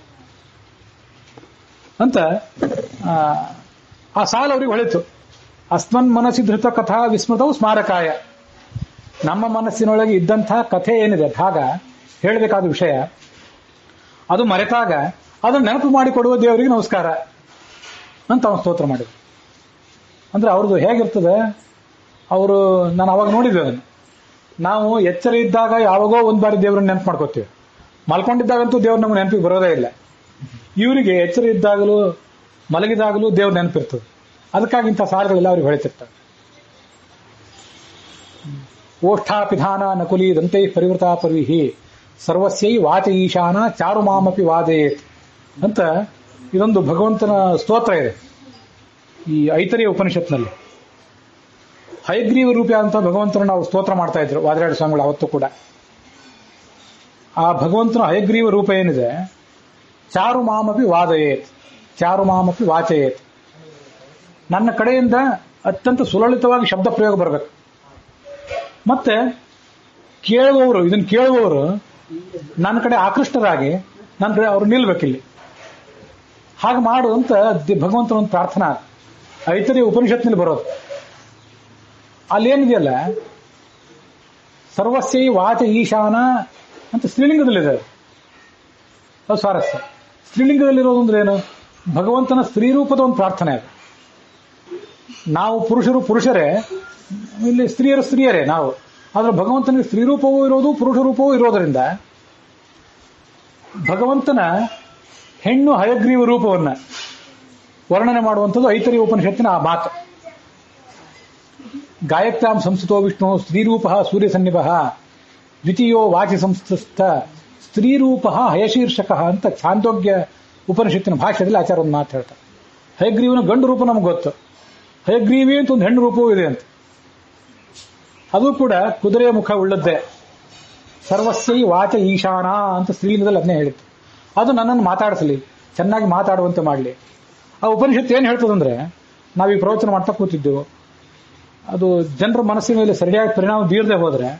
ಅಂತ ಆ ಸಾಲು ಅವ್ರಿಗೆ ಹೊಳಿತು. ಅಸ್ಮನ್ ಮನಸ್ಸಿ ಧೃತ ಕಥಾ ವಿಸ್ಮೃತವು ಸ್ಮಾರಕಾಯ. ನಮ್ಮ ಮನಸ್ಸಿನೊಳಗೆ ಇದ್ದಂತಹ ಕಥೆ ಏನಿದೆ, ಭಾಗ, ಹೇಳಬೇಕಾದ ವಿಷಯ, ಅದು ಮರೆತಾಗ ಅದನ್ನು ನೆನಪು ಮಾಡಿಕೊಡುವ ದೇವರಿಗೆ ನಮಸ್ಕಾರ ಅಂತ ಅವನು ಸ್ತೋತ್ರ ಮಾಡಿದ್ರು. ಅಂದ್ರೆ ಅವ್ರದ್ದು ಹೇಗಿರ್ತದೆ, ಅವರು, ನಾನು ಅವಾಗ ನೋಡಿದ್ದೆ ಅದನ್ನು, ನಾವು ಎಚ್ಚರ ಇದ್ದಾಗ ಯಾವಾಗೋ ಒಂದು ಬಾರಿ ದೇವ್ರನ್ನ ನೆನಪು ಮಾಡ್ಕೋತೀವಿ, ಮಲ್ಕೊಂಡಿದ್ದಾಗಂತೂ ದೇವ್ರ ನಮ್ಗೆ ನೆನಪಿಗೆ ಬರೋದೇ ಇಲ್ಲ. ಇವರಿಗೆ ಎಚ್ಚರ ಇದ್ದಾಗಲೂ ಮಲಗಿದಾಗಲೂ ದೇವ್ರ ನೆನಪಿರ್ತದೆ. ಅದಕ್ಕಾಗಿ ಇಂಥ ಸಾಲುಗಳೆಲ್ಲ ಅವ್ರಿಗೆ ಹೊಳಿತಿರ್ತಾರೆ. ಓಷ್ಠಾಪಿಧಾನ ನಕುಲಿ ದಂತೈ ಪರಿವೃತಾ ಪರ್ವಿಹಿ ಸರ್ವಸ್ಯೈ ವಾಚ ಈಶಾನ ಚಾರು ಮಾಮಪಿ ವಾದಯೇತ್ ಅಂತ ಇದೊಂದು ಭಗವಂತನ ಸ್ತೋತ್ರ ಇದೆ ಈ ಐತರಿಯ ಉಪನಿಷತ್ನಲ್ಲಿ. ಹಯಗ್ರೀವ ರೂಪ ಅಂತ ಭಗವಂತನ ನಾವು ಸ್ತೋತ್ರ ಮಾಡ್ತಾ ಇದ್ರು ವಾದಿರಾಜ ಸ್ವಾಮಿಗಳು ಅವತ್ತು ಕೂಡ. ಆ ಭಗವಂತನ ಹಯಗ್ರೀವ ರೂಪ ಏನಿದೆ, ಚಾರು ಮಾಮಪಿ ವಾದಯೇತ್, ಚಾರು ಮಾಮಪಿ ವಾಚಯೇತ್, ನನ್ನ ಕಡೆಯಿಂದ ಅತ್ಯಂತ ಸುಲಲಿತವಾಗಿ ಶಬ್ದ ಪ್ರಯೋಗ ಬರಬೇಕು. ಮತ್ತೆ ಕೇಳುವವರು, ಇದನ್ನು ಕೇಳುವವರು ನನ್ನ ಕಡೆ ಆಕೃಷ್ಟರಾಗಿ ನನ್ನ ಕಡೆ ಅವರು ನಿಲ್ಬೇಕಿಲ್ಲಿ. ಹಾಗೆ ಮಾಡು ಅಂತ ಭಗವಂತನ ಒಂದು ಪ್ರಾರ್ಥನಾ ಐತರಿಯ ಉಪನಿಷತ್ನಲ್ಲಿ ಬರೋದು. ಅಲ್ಲೇನಿದೆಯಲ್ಲ, ಸರ್ವಸ್ಯೈ ವಾಚ ಈಶಾನ ಅಂತ ಸ್ತ್ರೀಲಿಂಗದಲ್ಲಿದೆ. ಅದು ಸ್ವಾರಸ್ಯ. ಸ್ತ್ರೀಲಿಂಗದಲ್ಲಿರೋದು ಅಂದ್ರೆ ಏನು, ಭಗವಂತನ ಸ್ತ್ರೀರೂಪದ ಒಂದು ಪ್ರಾರ್ಥನೆ ಅದು. ನಾವು ಪುರುಷರು ಪುರುಷರೇ, ಇಲ್ಲಿ ಸ್ತ್ರೀಯರು ಸ್ತ್ರೀಯರೇ ನಾವು. ಆದ್ರೆ ಭಗವಂತನಿಗೆ ಸ್ತ್ರೀರೂಪವೂ ಇರೋದು ಪುರುಷ ರೂಪವೂ ಇರೋದರಿಂದ ಭಗವಂತನ ಹೆಣ್ಣು ಹಯಗ್ರೀವ ರೂಪವನ್ನ ವರ್ಣನೆ ಮಾಡುವಂಥದ್ದು ಐತರಿಯ ಉಪನಿಷತ್ತಿನ ಆ ಮಾತು. ಗಾಯತ್ರಾಂ ಸಂಸ್ಥಿತೋ ವಿಷ್ಣು ಸ್ತ್ರೀರೂಪ ಸೂರ್ಯ ಸನ್ನಿಭ ದ್ವಿತೀಯೋ ವಾಚಿ ಸಂಸ್ಥಿತ ಸ್ತ್ರೀರೂಪ ಹಯಶೀರ್ಷಕ ಅಂತ ಛಾಂದೋಗ್ಯ ಉಪನಿಷತ್ತಿನ ಭಾಷೆಯಲ್ಲಿ ಆಚಾರ ಒಂದು ಮಾತು ಹೇಳ್ತಾರೆ. ಹಯಗ್ರೀವನ ಗಂಡು ರೂಪ ನಮ್ಗೆ ಗೊತ್ತು, ಹಯಗ್ರೀವಿ ಅಂತ ಒಂದು ಹೆಣ್ಣು ರೂಪವೂ ಇದೆ ಅಂತ. ಅದು ಕೂಡ ಕುದುರೆಯ ಮುಖ ಉಳ್ಳದ್ದೇ. ಸರ್ವಸ್ಯೈ ವಾಚ ಈಶಾನ ಅಂತ ಸ್ತ್ರೀಲಿಂಗದಲ್ಲಿ ಅದನ್ನೇ ಹೇಳಿತ್ತು. ಅದು ನನ್ನನ್ನು ಮಾತಾಡಿಸಲಿ, ಚೆನ್ನಾಗಿ ಮಾತಾಡುವಂತೆ ಮಾಡಲಿ. ಆ ಉಪನಿಷತ್ತು ಏನು ಹೇಳ್ತದಂದ್ರೆ, ನಾವೀಗ ಪ್ರವಚನ ಮಾಡ್ತಾ ಕೂತಿದ್ದೆವು, ಅದು ಜನರ ಮನಸ್ಸಿನ ಮೇಲೆ ಸರಿಯಾಗಿ ಪರಿಣಾಮ ಬೀರದೆ ಹೋದರೆ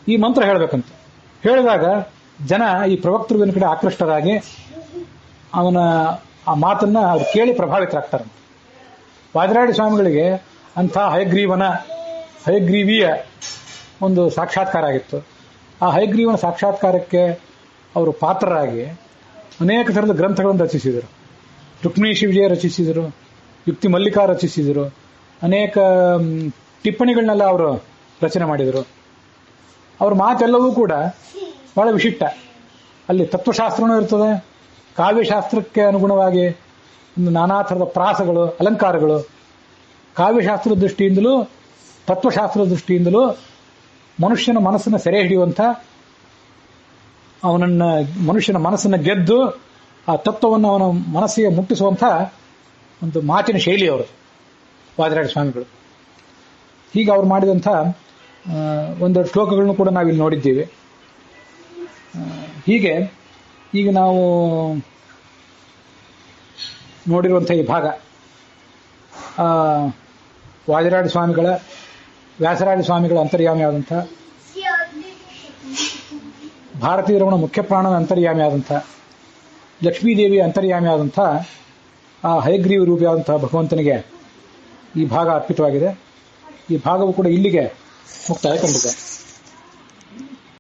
ಈ ಮಂತ್ರ ಹೇಳಬೇಕಂತ ಹೇಳಿದಾಗ ಜನ ಈ ಪ್ರವಕ್ತೃವಿನ ಕಡೆ ಆಕೃಷ್ಟರಾಗಿ ಅವನ ಆ ಮಾತನ್ನ ಅವ್ರು ಕೇಳಿ ಪ್ರಭಾವಿತರಾಗ್ತಾರೆ. ವಾದಿರಾಡಿ ಸ್ವಾಮಿಗಳಿಗೆ ಅಂಥ ಹಯಗ್ರೀವಿಯ ಒಂದು ಸಾಕ್ಷಾತ್ಕಾರ ಆಗಿತ್ತು. ಆ ಹಯಗ್ರೀವನ ಸಾಕ್ಷಾತ್ಕಾರಕ್ಕೆ ಅವರು ಪಾತ್ರರಾಗಿ ಅನೇಕ ಥರದ ಗ್ರಂಥಗಳನ್ನು ರಚಿಸಿದರು. ರುಕ್ಮಿಣೀಶಿ ವಿಜಯ ರಚಿಸಿದರು, ಯುಕ್ತಿ ಮಲ್ಲಿಕಾ ರಚಿಸಿದರು, ಅನೇಕ ಟಿಪ್ಪಣಿಗಳನ್ನೆಲ್ಲ ಅವರು ರಚನೆ ಮಾಡಿದರು. ಅವ್ರ ಮಾತೆಲ್ಲವೂ ಕೂಡ ಬಹಳ ವಿಶಿಷ್ಟ. ಅಲ್ಲಿ ತತ್ವಶಾಸ್ತ್ರನೂ ಇರ್ತದೆ, ಕಾವ್ಯಶಾಸ್ತ್ರಕ್ಕೆ ಅನುಗುಣವಾಗಿ ಒಂದು ನಾನಾ ಥರದ ಪ್ರಾಸಗಳು, ಅಲಂಕಾರಗಳು, ಕಾವ್ಯಶಾಸ್ತ್ರದ ದೃಷ್ಟಿಯಿಂದಲೂ ತತ್ವಶಾಸ್ತ್ರದ ದೃಷ್ಟಿಯಿಂದಲೂ ಮನುಷ್ಯನ ಮನಸ್ಸನ್ನು ಸೆರೆ ಹಿಡಿಯುವಂಥ, ಮನುಷ್ಯನ ಮನಸ್ಸನ್ನು ಗೆದ್ದು ಆ ತತ್ವವನ್ನು ಅವನ ಮನಸ್ಸಿಗೆ ಮುಟ್ಟಿಸುವಂಥ ಒಂದು ಮಾತಿನ ಶೈಲಿ ಅವರು ವಾದಿರಾಜ ಸ್ವಾಮಿಗಳು. ಹೀಗೆ ಅವ್ರು ಮಾಡಿದಂಥ ಒಂದೆರಡು ಶ್ಲೋಕಗಳನ್ನು ಕೂಡ ನಾವಿಲ್ಲಿ ನೋಡಿದ್ದೀವಿ. ಹೀಗೆ ಈಗ ನಾವು ನೋಡಿರುವಂಥ ಈ ಭಾಗ ವಾದಿರಾಜ ಸ್ವಾಮಿಗಳ, ವ್ಯಾಸರಾಜ ಸ್ವಾಮಿಗಳ ಅಂತರ್ಯಾಮಿಯಾದಂಥ, ಭಾರತೀಯ ರಮಣ ಮುಖ್ಯ ಪ್ರಾಣನ ಅಂತರ್ಯಾಮಿಯಾದಂಥ, ಲಕ್ಷ್ಮೀದೇವಿಯ ಅಂತರ್ಯಾಮಿಯಾದಂಥ ಆ ಹಯಗ್ರೀವ ರೂಪಿಯಾದಂತಹ ಭಗವಂತನಿಗೆ ಈ ಭಾಗ ಅರ್ಪಿತವಾಗಿದೆ. ಈ ಭಾಗವು ಕೂಡ ಇಲ್ಲಿಗೆ ಮುಕ್ತಾಯ ಕಂಡಿದೆ.